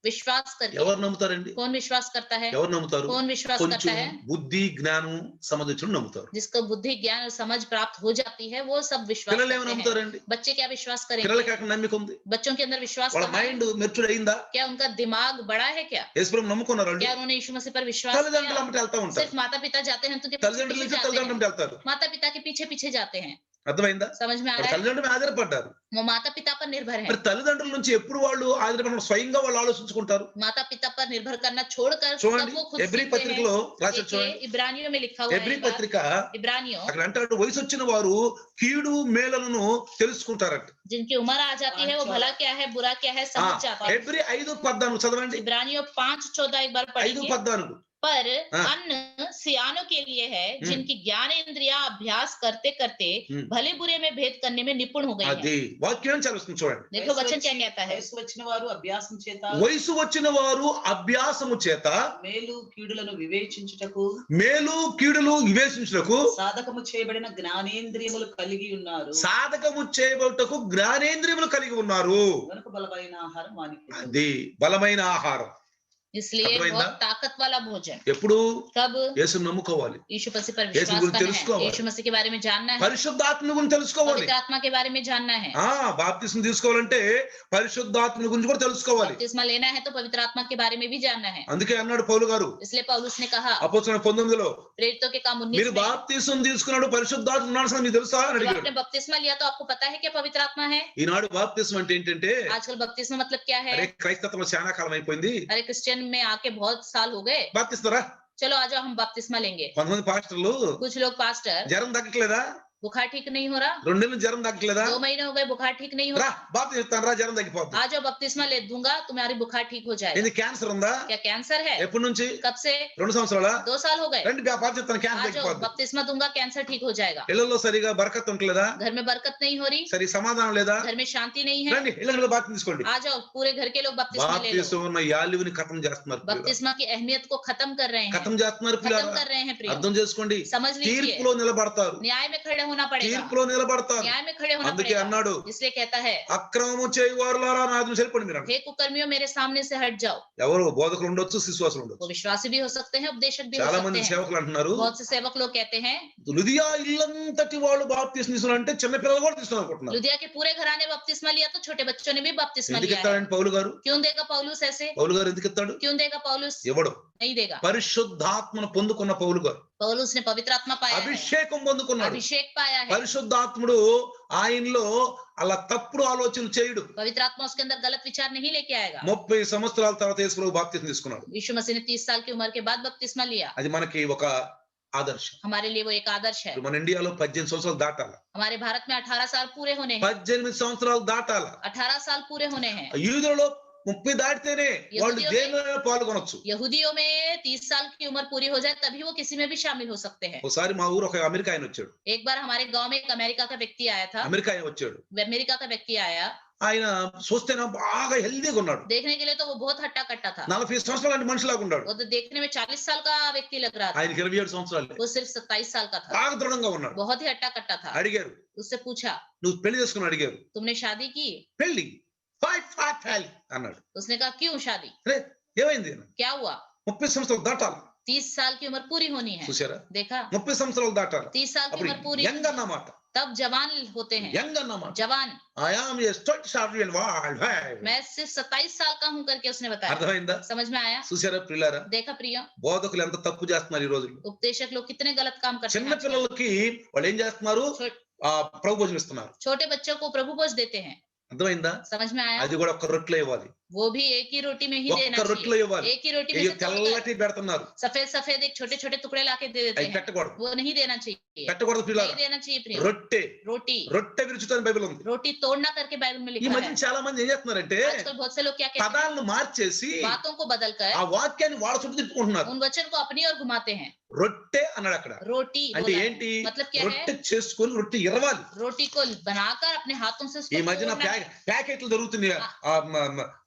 विश्वास करके। ఎవరు నమ్ముతారండి? कौन विश्वास करता है, ఎవరు నమ్ముతారు? कौन विश्वास కొంచెం करता है, బుద్ధి జ్ఞానం సమझుచును నమ్ముతారు. जिसको बुद्धि ज्ञान और समझ प्राप्त हो जाती है वो सब विश्वास పిల్లలు ఏమి करते हैं। నమ్ముతారండి? बच्चे क्या विश्वास करेंगे, పిల్లలకి అక్కడ నమ్మిక ఉంది. बच्चों के अंदर विश्वास వాళ్ళ कहाँ है? మైండ్ మెచ్యూర్ అయిందా? क्या उनका दिमाग बड़ा है, क्या యేసుప్రభు నమ్ముకున్నారు వాళ్ళు. क्या उन्होंने यीशु मसीह पर विश्वास తల్లిదండ్రులు किया? అమ్మట వెళ్తా ఉంటారు. सिर्फ माता पिता जाते हैं तो के తల్లిదండ్రుల पीछे నుంచి जाते తల్లిదండ్రులు हैं, వెళ్తారు. माता पिता के पीछे पीछे जाते हैं। అర్థమైందా? समझ में आ వాళ్ళు रहा है? తల్లిదండ్రులు మీద ఆధారపడ్డారు. वो माता पिता पर निर्भर है। మరి తల్లిదండ్రుల నుంచి ఎప్పుడు వాళ్ళు ఆధారపడిన స్వయంగా వాళ్ళు ఆలోచించుకుంటారు. माता पिता पर निर्भर करना छोड़कर చూడండి तब वो खुद ఎబ్రీ सीखते పత్రికలో हैं। రాశారు देखिए, చూడండి. इब्रानियों में लिखा हुआ है ఎబ్రీ ये बात। పత్రిక इब्रानियों అక్కడ అంటాడు వయసు వచ్చిన వారు కీడు మేలను తెలుసుకుంటారట. जिनकी उम्र आ जाती है वो भला क्या है बुरा क्या है समझ जाते हैं। ఎబ్రీ 5:14 చదవండి. इब्रानियों 5:14 एक बार पढ़ेंगे। 5:14 पर हाँ। अन्न सियानों के लिए है जिनकी ज्ञान इंद्रिया अभ्यास करते करते भले बुरे में भेद करने में निपुण हो गई है। అది వాక్యం చదువుతుంది చూడండి. देखो वचन क्या कहता है, వయసు వచ్చిన వారు అభ్యాసం చేత వయసు వచ్చిన వారు అభ్యాసము చేత మేలు కీడులను వివేచించుటకు మేలు కీడులు వివేచించుటకు సాధకము చేయబడిన జ్ఞానేంద్రియములు కలిగి ఉన్నారు. సాధకము చేయబట్టుకు జ్ఞానేంద్రియములు కలిగి ఉన్నారు. కనుక బలమైన ఆహారం వానికి అది బలమైన ఆహారం. इसलिए अर्थమైందా? बहुत ताकत वाला भोजन ఎప్పుడు कब యేసుని నమ్ముకోవాలి. यीशु मसीह पर यीशु विश्वास गुरु करना है, తెలుసుకోవాలి. यीशु मसीह के बारे में जानना है, పరిశుద్ధాత్మ గురించి తెలుసుకోవాలి. पवित्र आत्मा के बारे में जानना है। బాప్తిస్మం తీసుకోవాలంటే పరిశుద్ధాత్మ గురించి కూడా తెలుసుకోవాలి. बपतिस्मा लेना है तो पवित्र आत्मा के बारे में भी जानना है। అందుకే అన్నాడు పౌలు గారు इसलिए पौलुस ने कहा అపోస్తలుల 19లో प्रेरितों के काम 19 మీరు में, బాప్తిస్మం తీసుకున్నాడు పరిశుద్ధాత్మ ఉన్నాడు సంగతి మీకు తెలుసా అని जब అడిగాడు. आपने बपतिस्मा लिया तो आपको पता है क्या पवित्र आत्मा है? ఈనాడు బాప్తిస్మం అంటే ఏంటంటే आजकल बपतिस्मा मतलब क्या है? అరే క్రైస్తత్వం చాలా కాలం అయిపోయింది, अरे क्रिश्चियन में आके बहुत साल हो गए, బాప్తిస్తారా? चलो आ जाओ हम बपतिस्मा लेंगे। కొంతమంది పాస్టర్లు कुछ लोग पास्टर జ్వరం తగ్గట్లేదా, बुखार ठीक नहीं हो रहा, 2 నెలలు జ్వరం తగ్గట్లేదా, 2 महीने हो गए बुखार ठीक नहीं हो రా रहा, బాప్తిసం ఇస్తాను రా జ్వరం తగ్గిపోద్ది. आ जाओ बपतिस्मा ले दूंगा तुम्हारी बुखार ठीक हो जाएगा। ఇది క్యాన్సర్ ఉందా? क्या कैंसर है? ఎప్పటి నుంచి? कब से? 2 సంవత్సరాలా? 2 साल हो गए, రండి బాప్తిస్తాను आ క్యాన్సర్ जाओ తగ్గిపోద్ది. बपतिस्मा दूंगा कैंसर ठीक हो जाएगा। ఇళ్లలో సరిగా బరకత్ ఉండలేదా, घर में बरकत नहीं हो रही, సరి సమాధానం లేదా, घर में शांति नहीं है, రండి ఇళ్లలో బాప్తిసం తీసుకోండి. आ जाओ पूरे घर के लोग बपतिस्मा ले लो। బాప్తిసం ఉన్న యాలివిని ఖతం చేస్తున్నారు పిల్లలు. बपतिस्मा की अहमियत को खत्म कर रहे हैं, ఖతం చేస్తున్నారు खत्म పిల్లలు. कर रहे हैं प्रिय, అర్థం చేసుకోండి. समझ लीजिए। తీర్పులో నిలబడతారు, न्याय में खड़े होना पड़ेगा, తీర్పులో నిలబడతారు. न्याय में खड़े होना అందుకే पड़ेगा। అన్నాడు इसलिए कहता है అక్రమము చేయవారులారా నా ఎదుట చెల్లిపోండి మీరు. हे कुकर्मियों मेरे सामने से हट जाओ। ఎవరు బోధకులు ఉండొచ్చు, శిశువాసులు वो ఉండొచ్చు. विश्वासी भी हो सकते हैं, उपदेशक भी हो చాలా सकते మంది हैं। సేవకులు అంటున్నారు बहुत से सेवक लोग कहते हैं లుదియా ఇల్లంతటి వాళ్ళు బాప్తిసం తీసుకున్నారు అంటే చిన్న పిల్లలు కూడా తీసుకున్నారు అనుకుంటున్నారు. लुदिया के पूरे घराने बपतिस्मा लिया तो छोटे बच्चों ने भी बपतिस्मा ఎందుకు लिया है। ఇస్తాడండి పౌలు గారు? क्यों देगा पौलुस ऐसे? పౌలు గారు ఎందుకు ఇస్తాడు? क्यों देगा पौलुस? ఇవ్వడు. नहीं देगा। పరిశుద్ధాత్మను పొందుకున్న పౌలు గారు पौलुस ने पवित्र आत्मा पाया है, అభిషేకం పొందుకున్నాడు. अभिषेक पाया है। పరిశుద్ధాత్ముడు ఆయనలో అలా తప్పుడు ఆలోచనలు చేయడు. पवित्र आत्मा उसके अंदर गलत विचार नहीं लेके आएगा। 30 సంవత్సరాల తర్వాత యేసు ప్రభు బాప్తిసం తీసుకున్నాడు. यीशु मसीह ने 30 साल की उम्र के बाद बपतिस्मा लिया। అది మనకి ఒక ఆదర్శం. हमारे लिए वो एक आदर्श है। ఇప్పుడు మన ఇండియాలో 18 సంవత్సరాలు దాటాలి. हमारे भारत में 18 साल पूरे होने हैं, 18 సంవత్సరాలు దాటాలి. 18 साल पूरे होने हैं। యూదులలో 30 దాటితేనే వాళ్ళు యెహూదియో దేనిలోనైనా పాల్గొనొచ్చు. यहूदियों में 30 साल की उम्र पूरी हो जाए तभी वो किसी में भी शामिल हो सकते हैं। ఒకసారి మా ఊరు ఒక అమెరికా ఆయన వచ్చాడు. एक बार हमारे गांव में एक अमेरिका का व्यक्ति आया था। అమెరికా ఆయన వచ్చాడు. अमेरिका का व्यक्ति आया, ఆయన చూస్తేనే బాగా హెల్దీగా ఉన్నాడు. देखने के लिए तो वो बहुत हट्टा कट्टा था। 40 సంవత్సరాల లాంటి మనిషిలాగా ఉన్నాడు. वो तो देखने में 40 साल का व्यक्ति लग रहा था। ఆయనకి 27 సంవత్సరాలే. वो सिर्फ 27 साल का था। బాగా దృఢంగా ఉన్నాడు. बहुत ही हट्टा कट्टा था। అడిగారు, उससे पूछा, నువ్వు పెళ్లి చేసుకుని అడిగారు. तुमने शादी की? పెళ్లి అన్నాడు. उसने कहा क्यों शादी? అరే ఏమైంది? क्या हुआ? 30 సంవత్సరాలు దాటాలి. 30 साल की उम्र पूरी होनी है। చూసారా? देखा? 30 సంవత్సరాలు దాటాలి. 30 साल की అప్పుడు उम्र पूरी యంగ్ అన్నమాట. तब जवान होते हैं। యంగ్ అన్నమాట. जवान। I am a Stott short wall. मैं सिर्फ 27 साल का हूं करके उसने बताया। అర్థమైందా? समझ में आया? చూసారా ప్రియులారా? देखा प्रिय? బోధకులు ఎంత తప్పు చేస్తున్నారు ఈ రోజుల్లో. उपदेशक लोग कितने गलत काम करते చిన్న हैं आजकल। పిల్లలకి వాళ్ళు ఏం చేస్తున్నారు? ప్రభు భోజనం ఇస్తున్నారు. छोटे बच्चों को प्रभु भोज देते हैं। అర్థమైందా? समझ में आया? అది కూడా ఒక్క రొట్టెలో ఇవ్వాలి. वो भी एक ही रोटी में ही देना ఒక్క రొట్టెలో चाहिए। ఇవ్వాలి. एक ही रोटी में ఇవి से थोड़ा తెల్లటి పెడుతున్నారు. सफेद सफेद एक छोटे छोटे टुकड़े लाके दे देते అవి हैं। పెట్టకూడదు. वो नहीं देना चाहिए। పెట్టకూడదు नहीं పిల్లలు. देना चाहिए प्रिय। రొట్టె रोटी రొట్టె విరుచుతని బైబిల్ ఉంది. रोटी तोड़ना करके बाइबल में ఈ लिखा మధ్య है। చాలా మంది ఏం చేస్తున్నారంటే आजकल बहुत से लोग क्या कहते हैं? పదాలను మార్చేసి बातों को बदलकर ఆ వాక్యాన్ని వాళ్ళ చుట్టూ తిప్పుకుంటున్నారు. उन वचन को अपनी ओर घुमाते हैं। రొట్టె అన్నాడు అక్కడ. रोटी అంటే बोला है। ఏంటి? मतलब क्या రొట్టె है? చేసుకొని రొట్టె ఇరవాలి. रोटी को बनाकर अपने हाथों से ఈ उसको మధ్యన तोड़ना है। ప్యాకెట్లు దొరుకుతున్నాయి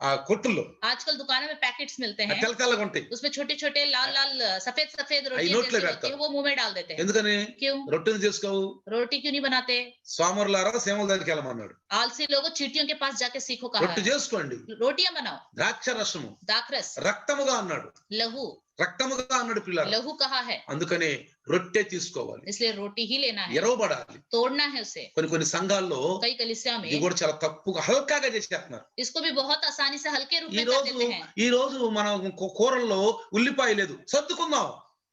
ఆ కొట్టుల్లో. आजकल दुकानों में पैकेट्स मिलते हैं। తెల్ల తెల్లగా ఉంటాయి. उसमें छोटे छोटे लाल लाल सफेद सफेद रोटी नोट जैसी लगा होती है, वो मुंह में डाल देते हैं। ఎందుకని? क्यों? రొట్టెని చేసుకోవు. रोटी क्यों नहीं बनाते? సోమరులారా సేమల దగ్గరికి వెళ్ళమన్నాడు. आलसी लोगों चींटियों के पास जाके सीखो कहा రొట్టె है। చేసుకోండి. रोटियां बनाओ। ద్రాక్ష రసము दाखरस, రక్తముగా అన్నాడు. लहू, రక్తముగా అన్నాడు పిల్లలు. लहू कहा है। అందుకనే రొట్టె తీసుకోవాలి. इसलिए रोटी ही लेना है, ఎరవబడాలి. तोड़ना है उसे। కొన్ని సంఘాల్లో कई कलीसिया ఇది में కూడా చాలా తప్పుగా హల్కాగా చేసేస్తున్నారు. इसको भी बहुत आसानी से हल्के रूप ఈ में कर రోజు देते हैं। ఈ రోజు మనం కూరల్లో ఉల్లిపాయ లేదు, సర్దుకుందాం.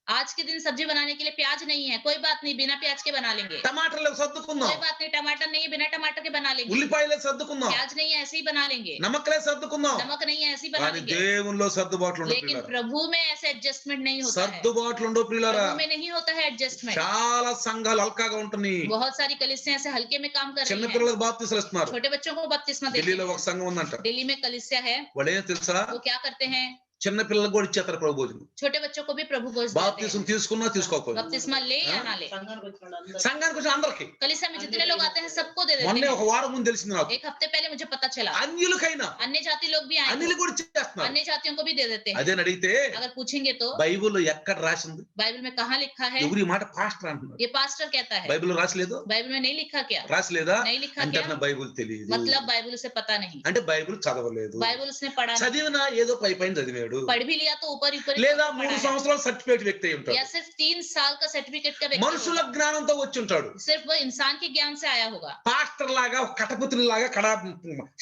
आज के दिन सब्जी बनाने के लिए प्याज नहीं है, कोई बात नहीं, बिना प्याज के बना लेंगे। టమాటాలు లేవు, సర్దుకుందాం. कोई बात नहीं, टमाटर नहीं है, बिना टमाटर के बना लेंगे। ఉల్లిపాయలే సర్దుకుందాం. प्याज नहीं है, ऐसे ही बना लेंगे। నమ్మకలే సర్దుకుందాం. नमक नहीं है, ऐसे ही बना కానీ लेंगे। దేవునిలో సర్దుబాట్లు ఉండవు लेकिन పిల్లరా. प्रभु में ऐसे एडजस्टमेंट नहीं होता है। సర్దుబాట్లు ఉండవు పిల్లరా. प्रभु में नहीं होता है एडजस्टमेंट। చాలా సంఘాలు హల్కాగా ఉంటున్నాయి. बहुत सारी कलीसियां ऐसे हल्के में काम कर చిన్న रही हैं। పిల్లలకు బాప్తిసాలు ఇస్తున్నారు. छोटे बच्चों को बपतिस्मा देते ఢిల్లీలో हैं। ఒక సంఘం ఉందంట. दिल्ली में कलीसिया है, వాళ్ళు ఏం తెలుసా? वो क्या करते हैं? చిన్న పిల్లలకు కూడా ఇచ్చేస్తారు ప్రభు భోజనం. छोटे बच्चों को भी प्रभु भोज देते బాప్తిసం हैं। తీసుకున్నా తీసుకోకపోయినా. बपतिस्मा ले या ना ले, సంఘానికి వచ్చిన వాళ్ళందరూ సంఘానికి వచ్చిన అందరికి कलीसिया में जितने लोग आते हैं सबको दे देते మొన్నే हैं। ఒక వారం ముందు తెలిసింది నాకు. एक हफ्ते पहले मुझे पता चला అన్యులకైనా अन्य जाति लोग भी आए అన్యులు हैं। కూడా ఇచ్చేస్తున్నారు. अन्य जातियों को भी दे देते हैं। అదేని అడిగితే अगर पूछेंगे तो బైబిల్లో ఎక్కడ రాసింది? बाइबल में कहाँ लिखा है? ఎవరి మాట పాస్టర్ అంటున్నారు. ये पास्टर कहता है। బైబిల్లో రాసలేదు? बाइबल में नहीं लिखा क्या? రాసలేదా? नहीं लिखा అంటే क्या? నా బైబిల్ తెలియదు. मतलब बाइबल उसे पता नहीं, అంటే బైబిల్ చదవలేదు. बाइबल उसने पढ़ा नहीं। చదివినా ఏదో పై పైన చదివాడు. पढ़ भी लिया तो ऊपर ऊपर ही లేదా पढ़ा 3 है। సంవత్సరాల సర్టిఫికేట్ వ్యక్తి అయి या ఉంటాడు. सिर्फ 3 साल का सर्टिफिकेट का व्यक्ति మనుషుల होगा। జ్ఞానంతో వచ్చి ఉంటాడు. सिर्फ वो इंसान के ज्ञान से आया होगा। పాస్టర్ లాగా కటపుత్రుని లాగా కడా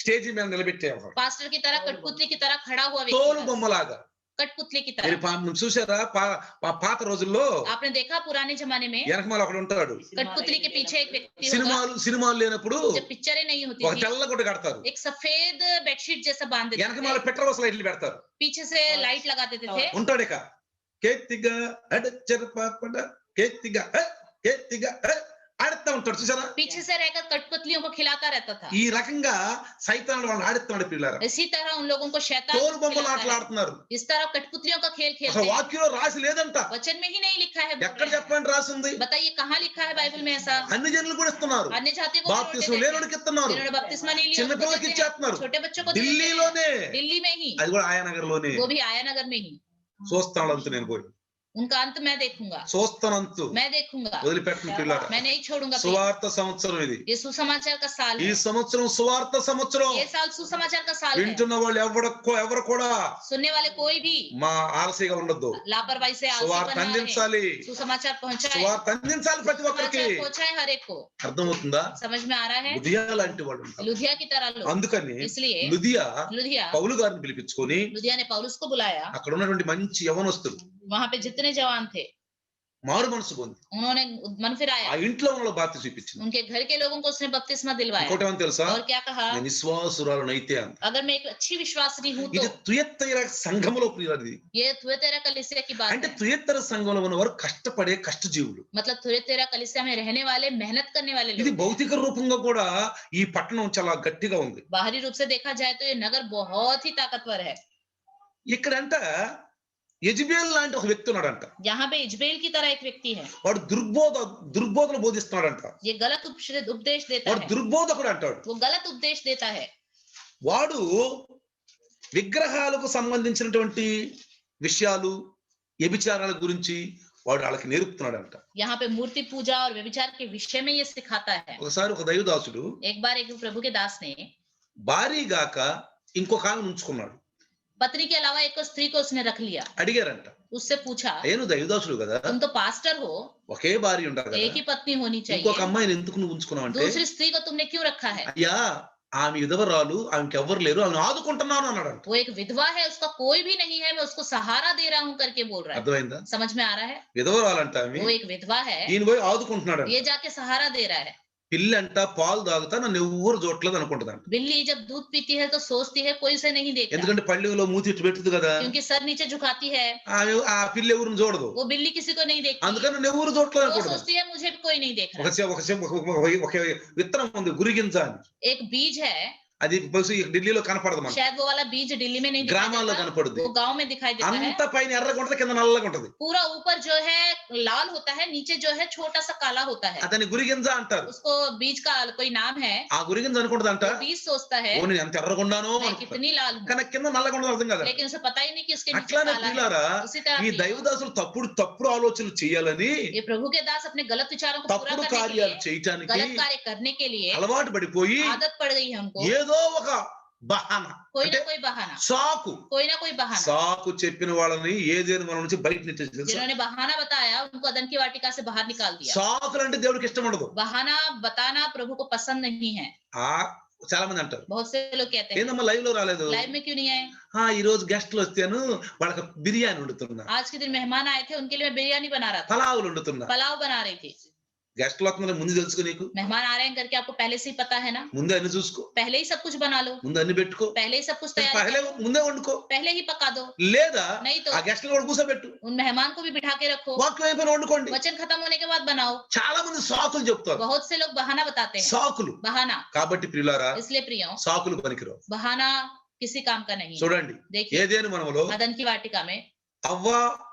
స్టేజీ మీద నిలబెట్టేవాడు. पास्टर की तरह कठपुतली की तरह खड़ा हुआ తోలు व्यक्ति था। బొమ్మలాగా. कठपुतली की మీరు तरह। చూసారా? పాత రోజుల్లో आपने देखा पुराने जमाने में వెనకమాల ఒకడు ఉంటాడు. कठपुतली के पीछे एक व्यक्ति होगा। సినిమాలు లేనప్పుడు जब पिक्चरें नहीं होती ఒక थी, తెల్ల గుడ్డ కడతారు. एक सफेद बेडशीट जैसा बांध देते వెనకమాల थे, పెట్రోల్ లైట్లు పెడతారు. पीछे से लाइट लगा देते थे। ఉంటాడు ఇక కేతిగా అడచర పాపడ కేతిగా ఆడుతా ఉంటాడు. చూసారా? पीछे से रहकर कठपुतलियों को खिलाता रहता था। ఈ రకంగా సైతాను వాళ్ళు ఆడుతున్నాడు పిల్లరా. इसी तरह उन लोगों को शैतान తోలు బొమ్మలు खिलाता ఆటలు है। ఆడుతున్నారు. इस तरह कठपुतलियों का खेल खेलते అసలు हैं। వాక్యంలో రాసి లేదంట. वचन में ही नहीं लिखा है। बोल ఎక్కడ रहे हैं। చెప్పండి రాసింది? बताइए कहाँ लिखा है बाइबल में ऐसा? అన్ని జనులు కూడా ఇస్తున్నారు. अन्य जाति को भी బాప్తిసం रोटी देते हैं। లేనోడికి ఇస్తున్నారు. जिन्होंने बपतिस्मा नहीं लिया చిన్న उनको పిల్లలకి देते हैं। ఇచ్చేస్తున్నారు. छोटे बच्चों को देते हैं। ఢిల్లీలోనే, दिल्ली में ही, అది కూడా ఆయానగర్ లోనే. वो भी आया नगर में ही। చూస్తాను అంత నేను పోయి उनका अंत मैं देखूंगा, చూస్తానంతు मैं देखूंगा, వదిలిపెట్టను పిల్లరా. मैं नहीं छोड़ूंगा। సువార్త సంవత్సరం ఇది. ये सुसमाचार का साल ఈ है। సంవత్సరం సువార్త సంవత్సరం. ये साल सुसमाचार का साल है। వింటున్న వాళ్ళు ఎవరు కూడా सुनने वाले कोई भी మా ఆలస్యంగా ఉండొద్దు. लापरवाही से आलसी సువార్త बना रहे। అందించాలి. सुसमाचार पहुंचाए, సువార్త అందించాలి ప్రతి ఒక్కరికి. समाचार पहुंचाए हर एक को। అర్థమవుతుందా? समझ में आ रहा है? లుదియా లాంటి వాడు ఉంటాడు. लुधिया की तरह लोग। అందుకని इसलिए లుదియా लुधिया పౌలు గారిని పిలిపించుకొని लुधिया ने पौलुस को बुलाया। అక్కడ ఉన్నటువంటి మంచి యవనస్తులు वहां पे जितने जवान थे మారు మనసు పొంది उन्होंने मन ఆ फिराया, ఇంట్లో ఉన్న బాప్తిసం చూపించింది. उनके घर के लोगों को उसने बपतिस्मा दिलवाया। ఇంకోటి ఏమని తెలుసా? और क्या कहा, నేను విశ్వాసురాలనైతే అంది. अगर मैं एक अच्छी विश्वासिनी हूं तो ఇది తుయత్తైర సంఘములో ప్రియులది. ये थुएतेरा कलीसिया की बात అంటే है। తుయత్తర సంఘంలో ఉన్నవారు కష్టపడే కష్టజీవులు. मतलब थुएतेरा कलीसिया में रहने वाले, मेहनत करने वाले ఇది लोग। భౌతిక రూపంగా కూడా ఈ పట్టణం చాలా గట్టిగా ఉంది. बाहरी रूप से देखा जाए तो ये नगर बहुत ही ताकतवर है। ఇక్కడంట యెజబెల్ లాంటి ఒక వ్యక్తి ఉన్నాడంట. यहाँ पे इजबेल की तरह एक व्यक्ति है, వాడు దుర్బోధన బోధిస్తున్నాడంట. ये गलत उपदेश देता వాడు है, దుర్బోధకుడు అంటాడు. वो गलत उपदेश देता है। వాడు విగ్రహాలకు సంబంధించినటువంటి విషయాలు, వ్యభిచారాల గురించి వాడు వాళ్ళకి నేర్పుతున్నాడంట. यहाँ पे मूर्ति पूजा और व्यभिचार के विषय में ये सिखाता है। ఒకసారి ఒక దైవదాసుడు एक बार एक प्रभु के दास ने భారీ గాక ఇంకొక ఆమెను ఉంచుకున్నాడు. पत्नी के अलावा एक स्त्री को उसने रख लिया। అడిగారంట, उससे पूछा, నేను దైవదాసుడు కదా, तुम तो पास्टर हो, ఒకే భార్య ఉండాలి एक కదా, ही पत्नी होनी ఇంకొక चाहिए, అమ్మాయిని ఎందుకు నువ్వు ఉంచుకున్నావు అంటే, दूसरी स्त्री को तुमने क्यों रखा है? అయ్యా ఆమె విధవరాలు, ఆమెకి ఎవ్వరు లేరు, ఆమెను ఆదుకుంటున్నాను అన్నాడంట. वो एक विधवा है, उसका कोई भी नहीं है, मैं उसको सहारा दे रहा हूँ करके बोल रहा है। అర్థమైందా? समझ में आ रहा है? విధవరాలంట ఆమె, वो एक विधवा है, ఈయన పోయి ఆదుకుంటున్నాడు. ये जाके सहारा दे रहा है। పిల్లి అంట పాలు తాగుతా నన్ను ఎవ్వరు చూడట్లేదు అనుకుంటుందంట. बिल्ली जब दूध पीती है तो सोचती है कोई से नहीं देखता, ఎందుకంటే పళ్ళెలో మూతి ఇటు పెట్టుదు కదా, क्योंकि सर नीचे झुकाती है। ఆమె ఆ పిల్లి ఎవరిని చూడదు, वो बिल्ली किसी को नहीं देखती, అందుకని నన్ను ఎవరు చూడట్లేదు वो అనుకుంటుంది. सोचती है मुझे भी कोई नहीं देख ఒక रहा। ఒక విత్తనం ఉంది గురిగింజ అని, एक बीज है, అది బహుశా ఈ ఢిల్లీలో కనపడదు మనకు, शायद वो वाला बीज दिल्ली में नहीं दिखाई గ్రామాల్లో देता, కనపడుద్ది. वो गांव में दिखाई देता है। అంత పైన ఎర్రగా ఉంటది, కింద నల్లగా ఉంటది. पूरा ऊपर जो है लाल होता है, नीचे जो है छोटा सा काला होता है। అతని గురిగింజ అంటారు. उसको बीज का कोई नाम है, ఆ గురిగింజ అనుకుంటదంట, वो बीज सोचता है ఓ నేను ఎంత ఎర్రగా ఉన్నానో मैं అనుకుంటా. कितनी लाल हूँ, కానీ కింద నల్లగా ఉండదు, అర్థం కదా. लेकिन उसे पता ही नहीं कि उसके नीचे అట్లానే काला है। ప్రియులారా, उसी तरह ఈ प्रियो, దైవదాసులు తప్పుడు ఆలోచనలు చేయాలని, ये प्रभु के दास अपने गलत विचारों को पूरा తప్పుడు करने के కార్యాలు लिए, చేయటానికి गलत कार्य करने के लिए అలవాటు పడిపోయి आदत पड़ गई है हमको, ఏదో ఒక బహానా, कोई అంటే ना कोई बहाना, సాకు कोई ना कोई बहाना। సాకు చెప్పిన వాళ్ళని ఏదేని మన నుంచి బయట నెట్టేసి తెలుసా? जिन्होंने बहाना बताया उनको अदन की वाटिका से बाहर निकाल दिया। సాకులు అంటే దేవుడికి ఇష్టం ఉండదు. बहाना बताना प्रभु को पसंद नहीं है। ఆ చాలా మంది అంటారు, बहुत से लोग कहते हैं ఏందమ్మా లైవ్ లో రాలేదు, लाइव में क्यों नहीं आए? ఈ రోజు గెస్ట్లు వచ్చాను వాళ్ళకి బిర్యానీ వండుతున్నా, आज के दिन मेहमान आए थे, उनके लिए मैं बिरयानी बना रहा था, పలావులు వండుతున్నా. पुलाव बना रही थी। గెస్ట్లు వస్తున్నారు ముందు తెలుసుకో, నీకు मेहमान आ रहे हैं करके आपको पहले से ही पता है ना, ముందే అన్ని చూసుకో, पहले ही सब कुछ बना लो, ముందు అన్ని పెట్టుకో, पहले ही सब कुछ तैयार పహలే कर लो, ముందే వండుకో. पहले ही पका दो। లేదా नहीं तो ఆ గెస్ట్లు కూడా కూర్చోబెట్టు, उन मेहमान को भी बिठा के रखो, వాక్యం అయిపోయిన వండుకోండి. वचन खत्म होने के बाद बनाओ। చాలా మంది సాకులు చెప్తారు, बहुत से लोग बहाना बताते हैं, సాకులు. बहाना। కాబట్టి ప్రియులారా, इसलिए प्रियो, సాకులు పనికిరావు. बहाना किसी काम का नहीं है। చూడండి, देखिए ఏదేని మనములో अदन की वाटिका में అవ్వ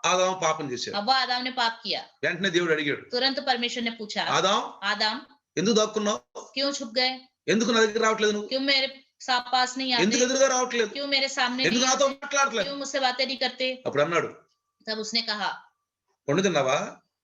ఆదాం పాపం చేశారు. हव्वा आदम ने पाप किया, వెంటనే దేవుడు అడిగాడు, तुरंत परमेश्वर ने पूछा, ఆదాం आदम ఎందుకు దాక్కున్నావు, क्यों छुप गए, ఎందుకు నా దగ్గర రావట్లేదు, నువ్వు क्यों मेरे पास नहीं ఎందుకు आते, ఎదురుగా రావట్లేదు, क्यों मेरे सामने ఎందుకు नहीं నాతో आते, మాట్లాడట్లేదు. क्यों मुझसे बातें नहीं करते? అప్పుడు అన్నాడు, तब उसने कहा, పండు తిన్నావా,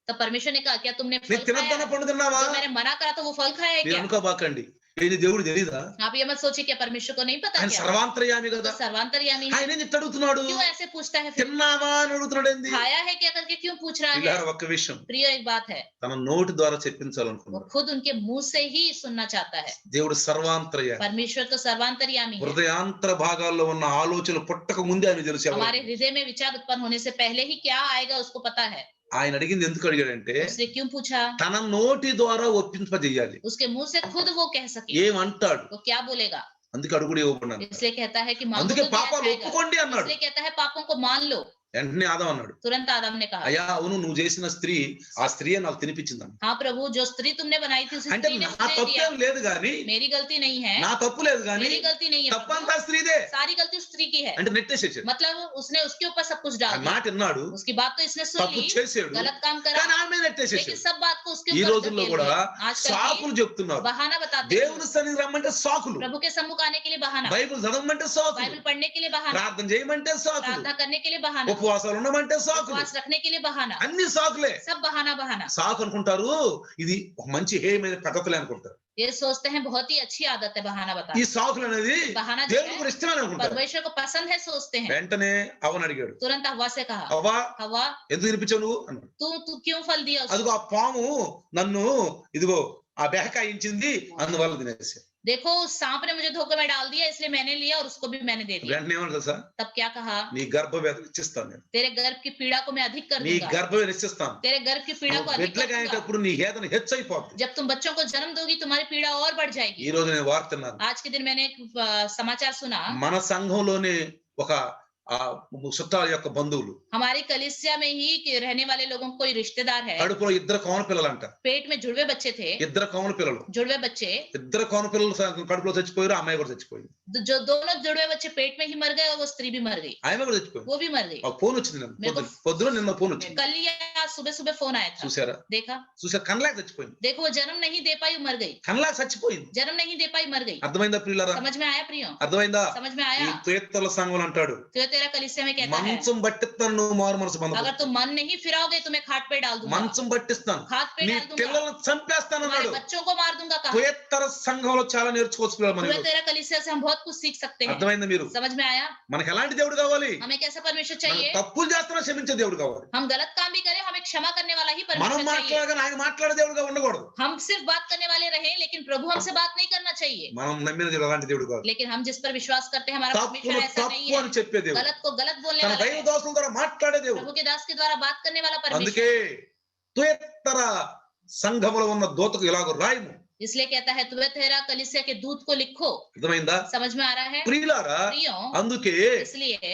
तब परमेश्वर ने कहा, क्या तुमने నీకు फल खाया తినద్దన్న है? పండు తిన్నావా. जो मैंने मना करा तो वो फल खाया है మీరు क्या? అనుకోబాకండి, ఇది దేవుడు తెలీదా, आप ये मत सोचिए क्या परमेश्वर को नहीं पता ఆయన क्या? సర్వాంతర్యామి तो కదా, सर्वांतर्यामी है, ఆయన ఏం చెప్తే అడుగుతున్నాడు, क्यों ऐसे पूछता है? फिर తిన్నావా అని అడుగుతున్నాడు. ఏంది खाया है क्या करके क्यों पूछ रहा है? ఇలా ఒక్క విషయం, प्रिय, एक बात है, తన నోటి ద్వారా वो చెప్పించాలనుకున్నాడు. खुद उनके मुंह से ही सुनना चाहता है। దేవుడు సర్వాంతర్యామి. परमेश्वर तो सर्वांतर्यामी है, హృదయాంతర భాగాల్లో ఉన్న ఆలోచనలు పుట్టక ముందే ఆయన తెలుసు ఎవరికి. हमारे हृदय में विचार उत्पन्न होने से पहले ही क्या आएगा उसको पता है। ఆయన అడిగింది ఎందుకు అడిగాడంటే, उसने क्यों पूछा? తన నోటి ద్వారా ఒప్పింపజేయాలి. उसके मुंह से खुद वो कह सके, ఏమంటాడు, वो क्या बोलेगा। అందుకే అడుగుడు ఇవ్వబడినాను. इसलिए कहता है कि मांगो అందుకే तो दिया పాపాలు जाएगा। ఒప్పుకోండి అన్నాడు. इसलिए कहता है पापों को मान लो। వెంటనే ఆదాం అన్నాడు, तुरंत आदम ने कहा, అయ్యా అవును నువ్వు చేసిన స్త్రీ ఆ స్త్రీ నాకు తినిపించింది. हाँ प्रभु, जो स्त्री तुमने बनाई थी उस అంటే स्त्री ने నా मुझे दिया। తప్పేం లేదు గాని, मेरी गलती नहीं है, నా తప్పు లేదు గాని मेरी गलती नहीं है प्रभु, తప్పంతా స్త్రీదే सारी गलती उस स्त्री की है। అంటే నెట్టేసేసాడు. मतलब उसने उसके ऊपर सब कुछ ఆ डाल दिया। మాట విన్నాడు, उसकी बात तो इसने सुन తప్పు ली, చేసాడు, गलत काम करा, కానీ ఆమె लेकिन నెట్టేసేసాడు. सब बात को उसके ఈ ऊपर రోజుల్లో धकेल కూడా दिया। आजकल సాకులు भी చెప్తున్నారు. बहाना बताते हैं, దేవుని సన్నిధి రమ్మంటే సాకులు, प्रभु के सम्मुख आने के लिए बहाना, బైబిల్ చదవమంటే సాకులు, बाइबल पढ़ने के लिए बहाना, ప్రార్థన చేయమంటే సాకులు, प्रार्थना करने के लिए बहाना, ఉపవాసాలు ఉండమంటే సాకులు, उपवास रखने के लिए बहाना, అన్ని సాకులే. सब बहाना बहाना। సాకు అనుకుంటారు, ఇది ఒక మంచి హేయమైన పద్ధతులే అనుకుంటారు. ये सोचते हैं बहुत ही अच्छी आदत है बहाना ఈ बताना। సాకులు అనేది बहाना जो దేవునికి है కూడా ఇష్టమని అనుకుంటారు. परमेश्वर को पसंद है सोचते हैं। వెంటనే అవని అడిగాడు, तुरंत हवा से कहा, అవ్వా हवा ఎందుకు తినిపించావు నువ్వు అన్నాడు. तू क्यों फल दिया उसको? అదిగో ఆ పాము నన్ను ఇదిగో ఆ బెహకాయించింది, అందువల్ల తినేసి. देखो उस सांप ने मुझे धोखे में डाल दिया, इसलिए मैंने लिया और उसको भी मैंने दे दिया। వెంటనే ఏమన్నా తెలుసా? तब क्या कहा? నీ గర్భ వేదన ఇచ్చిస్తాను నేను. तेरे गर्भ की पीड़ा को मैं अधिक कर నీ दूंगा। గర్భ వేదన ఇచ్చిస్తాను. तेरे गर्भ की पीड़ा को నువ్వు अधिक कर బిడ్డలుగా दूंगा। అయ్యేటప్పుడు నీ వేదన హెచ్చైపోద్ది. जब तुम बच्चों को जन्म दोगी तुम्हारी पीड़ा और बढ़ ఈ जाएगी। రోజు నేను వార్తన్నాను. आज के दिन मैंने एक समाचार सुना, మన సంఘంలోనే ఒక చుట్టాల యొక్క బంధువులు हमारी कलीसिया में ही कि रहने वाले लोगों को कोई रिश्तेदार है, కడుపులో ఇద్దరు కౌన పిల్లలంట. पेट में जुड़वे बच्चे थे, ఇద్దరు కౌన పిల్లలు. जुड़वे बच्चे, ఇద్దరు కౌన పిల్లలు కడుపులో చచ్చిపోయారు. అమ్మాయి కూడా చచ్చిపోయింది. जो दोनों जुड़वे बच्चे पेट में ही मर गए और वो स्त्री भी मर गई, ఆమె కూడా చచ్చిపోయింది. वो भी मर गई। ఒక ఫోన్ వచ్చింది పొద్దున నిన్న ఫోన్ వచ్చింది. कल या सुबह सुबह फोन आया था, చూసారా? देखा? చూసారా? కనలేక చచ్చిపోయింది. देखो वो जन्म नहीं दे पाई, मर गई। కనలేక చచ్చిపోయింది. जन्म नहीं दे पाई, मर गई। అర్థమైందా ప్రియులారా? समझ में आया प्रियो? అర్థమైందా? समझ में ఈ आया? తుయత్తల సంఘం అంటాడు, तो तेरा कलीसिया में कहता है, మంచం పట్టిస్తాను నువ్వు మారు మనసు अगर బంధం. तुम मन नहीं फिराओगे तुम्हें खाट पे डाल दूंगा, మంచం పట్టిస్తాను, खाट पे నీ डाल दूंगा, పిల్లలను చంపేస్తాను तुम्हारे అన్నాడు. बच्चों को मार दूंगा कहा। తుయత్తర సంఘంలో చాలా నేర్చుకోవచ్చు పిల్లలు మనం. तेरा कलीसिया से हम बहुत कुछ सीख सकते हैं। అర్థమైందా మీరు? समझ में आया? మనకి ఎలాంటి దేవుడు కావాలి? हमें कैसा परमेश्वर మనం चाहिए? తప్పులు చేస్తున్నా క్షమించే దేవుడు కావాలి. हम गलत काम भी करें, हमें क्षमा करने वाला ही మనం परमेश्वर चाहिए। మాట్లాడగానే ఆయన మాట్లాడే దేవుడుగా ఉండకూడదు. हम सिर्फ बात करने वाले रहें, लेकिन प्रभु हमसे बात नहीं करना चाहिए। మనం నమ్మిన దేవుడు అలాంటి దేవుడు కాదు. लेकिन हम जिस पर विश्वास करते हैं हमारा తప్పును परमेश्वर ऐसा नहीं తప్పు है, అని చెప్పే దేవుడు, गलत को गलत बोलने తన वाला దైవ है, దాసుల ద్వారా మాట్లాడే దేవుడు. प्रभु के दास के द्वारा बात करने वाला అందుకే परमेश्वर। తుయత్తర సంఘములో ఉన్న దూతకు ఇలాగ రాయము. इसलिए कहता है तुम्हें तेरा कलीसिया के दूत को लिखो। అర్థమైందా? समझ में आ रहा है ప్రియులారా? प्रियो? అందుకే इसलिए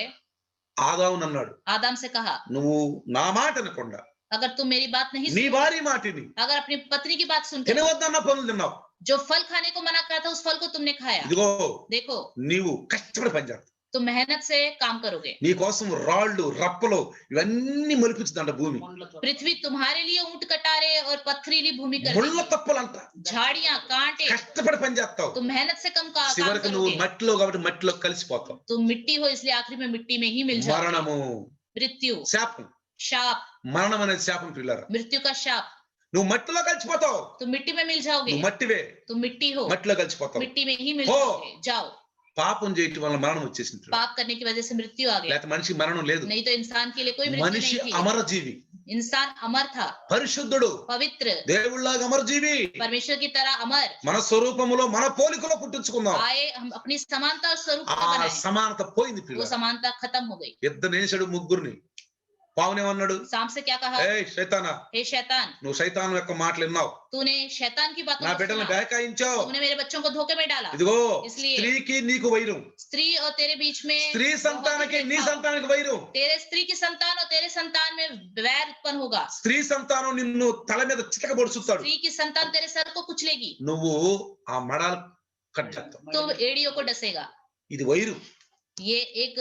ఆదాము అన్నాడు, आदम से कहा, నువ్వు నా మాట వినకుండా अगर तुम मेरी बात नहीं నీ सुन, భార్య మాటిని अगर अपनी पत्नी की बात सुनते, తినవద్దన్న పనులు తిన్నావు. जो फल खाने को मना करा था उस फल को तुमने खाया। ఇదిగో देखो నీవు కష్టపడి పనిచేస్తావు. तुम मेहनत से काम करोगे, నీ కోసం రాళ్ళు రప్పలు ఇవన్నీ మొలిపించుదంట భూమి. पृथ्वी तुम्हारे लिए ऊंट कटारे और पथरीली भूमि कर ముళ్ళ देगी, తప్పలంట. झाड़ियां कांटे, కష్టపడి పనిచేస్తావు. तुम मेहनत से काम చివరికి నువ్వు करोगे। మట్టిలో కాబట్టి మట్టిలో కలిసిపోతావు. तुम मिट्टी हो इसलिए आखिरी में मिट्टी में ही मिल जाओगे। మరణము मृत्यु, శాపం. शाप, మరణం అనేది శాపం పిల్లరా. मृत्यु का शाप। నువ్వు మట్టిలో కలిసిపోతావు. तुम मिट्टी में मिल जाओगे, నువ్వు మట్టివే, तुम मिट्टी हो, మట్టిలో కలిసిపోతావు. मिट्टी में ही मिल हो। जाओगे। जाओ, పాపం చేయటం వల్ల మరణం వచ్చేసింది. पाप करने की वजह से मृत्यु आ गई, లేకపోతే మనిషి మరణం లేదు. नहीं तो इंसान के लिए कोई मृत्यु మనిషి नहीं थी। అమరజీవి, इंसान अमर था, పరిశుద్ధుడు, पवित्र, దేవుళ్ళలాగా అమరజీవి. परमेश्वर की तरह अमर। మన స్వరూపములో మన పోలికలో పుట్టించుకుందాం. आए हम अपनी समानता और स्वरूप ఆ का बनाए, సమానత పోయింది वो పిల్ల. समानता खत्म हो गई। ఇద్దరు నేసాడు ముగ్గురిని. పావునేమన్నాడు, सांप से क्या कहा? ఏ శైతానా, हे शैतान, నువ్వు శైతాను యొక్క మాటలు విన్నావు, तूने शैतान की बातों నా को బిడ్డలను सुना, బేకాయించావు. तूने मेरे बच्चों को धोखे में डाला। ఇదిగో इसलिए స్త్రీకి నీకు వైరం, स्त्री और तेरे बीच में స్త్రీ बहुत సంతానకి ही నీ भेदभाव। సంతానానికి వైరం. तेरे स्त्री की संतान और तेरे संतान में वैर उत्पन्न होगा। స్త్రీ సంతానం నిన్ను తల మీద చితకబొడుచుతాడు. स्त्री की संतान तेरे सर को कुचलेगी, నువ్వు ఆ మడాలు కట్ చేస్తావు. तो एड़ियों को डसेगा। ఇది వైరం. ये एक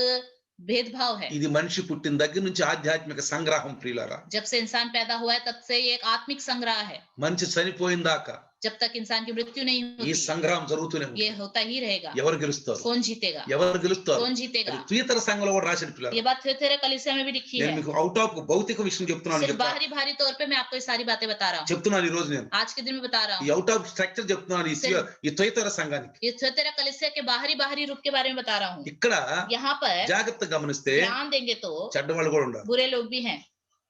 भेदभाव है। ఇది మనిషి పుట్టిన దగ్గర నుంచి ఆధ్యాత్మిక సంగ్రహం ప్రియులారా. जब से इंसान पैदा हुआ है तब से ये एक आत्मिक संग्रह है। మనిషి చనిపోయిన దాకా जब तक इंसान की मृत्यु नहीं ఈ होती సంగ్రహం జరుగుతూనే ఉంది. ये होता ही रहेगा। ఎవరు గెలుస్తారు? कौन जीतेगा? ఎవరు గెలుస్తారు? कौन जीतेगा? అది తుయతర సంఘంలో కూడా రాసిన పిల్లలు. ये बात तेरे कलीसिया में भी लिखी నేను है। మీకు అవుట్ ఆఫ్ భౌతిక విషయం చెప్తున్నాను, सिर्फ बाहरी भारी तौर पे मैं आपको ये सारी बातें बता रहा हूँ, చెప్తున్నాను ఈ రోజు నేను. आज के दिन में बता रहा ఈ हूँ। అవుట్ ఆఫ్ స్ట్రక్చర్ చెప్తున్నాను ఈ తుయతర సంఘానికి. ये तेरा कलीसिया के बाहरी रूप के बारे में बता रहा हूँ। ఇక్కడ यहाँ पर జాగ్రత్తగా గమనిస్తే ध्यान देंगे तो చెడ్డవాళ్ళు కూడా ఉన్నారు, बुरे लोग भी हैं,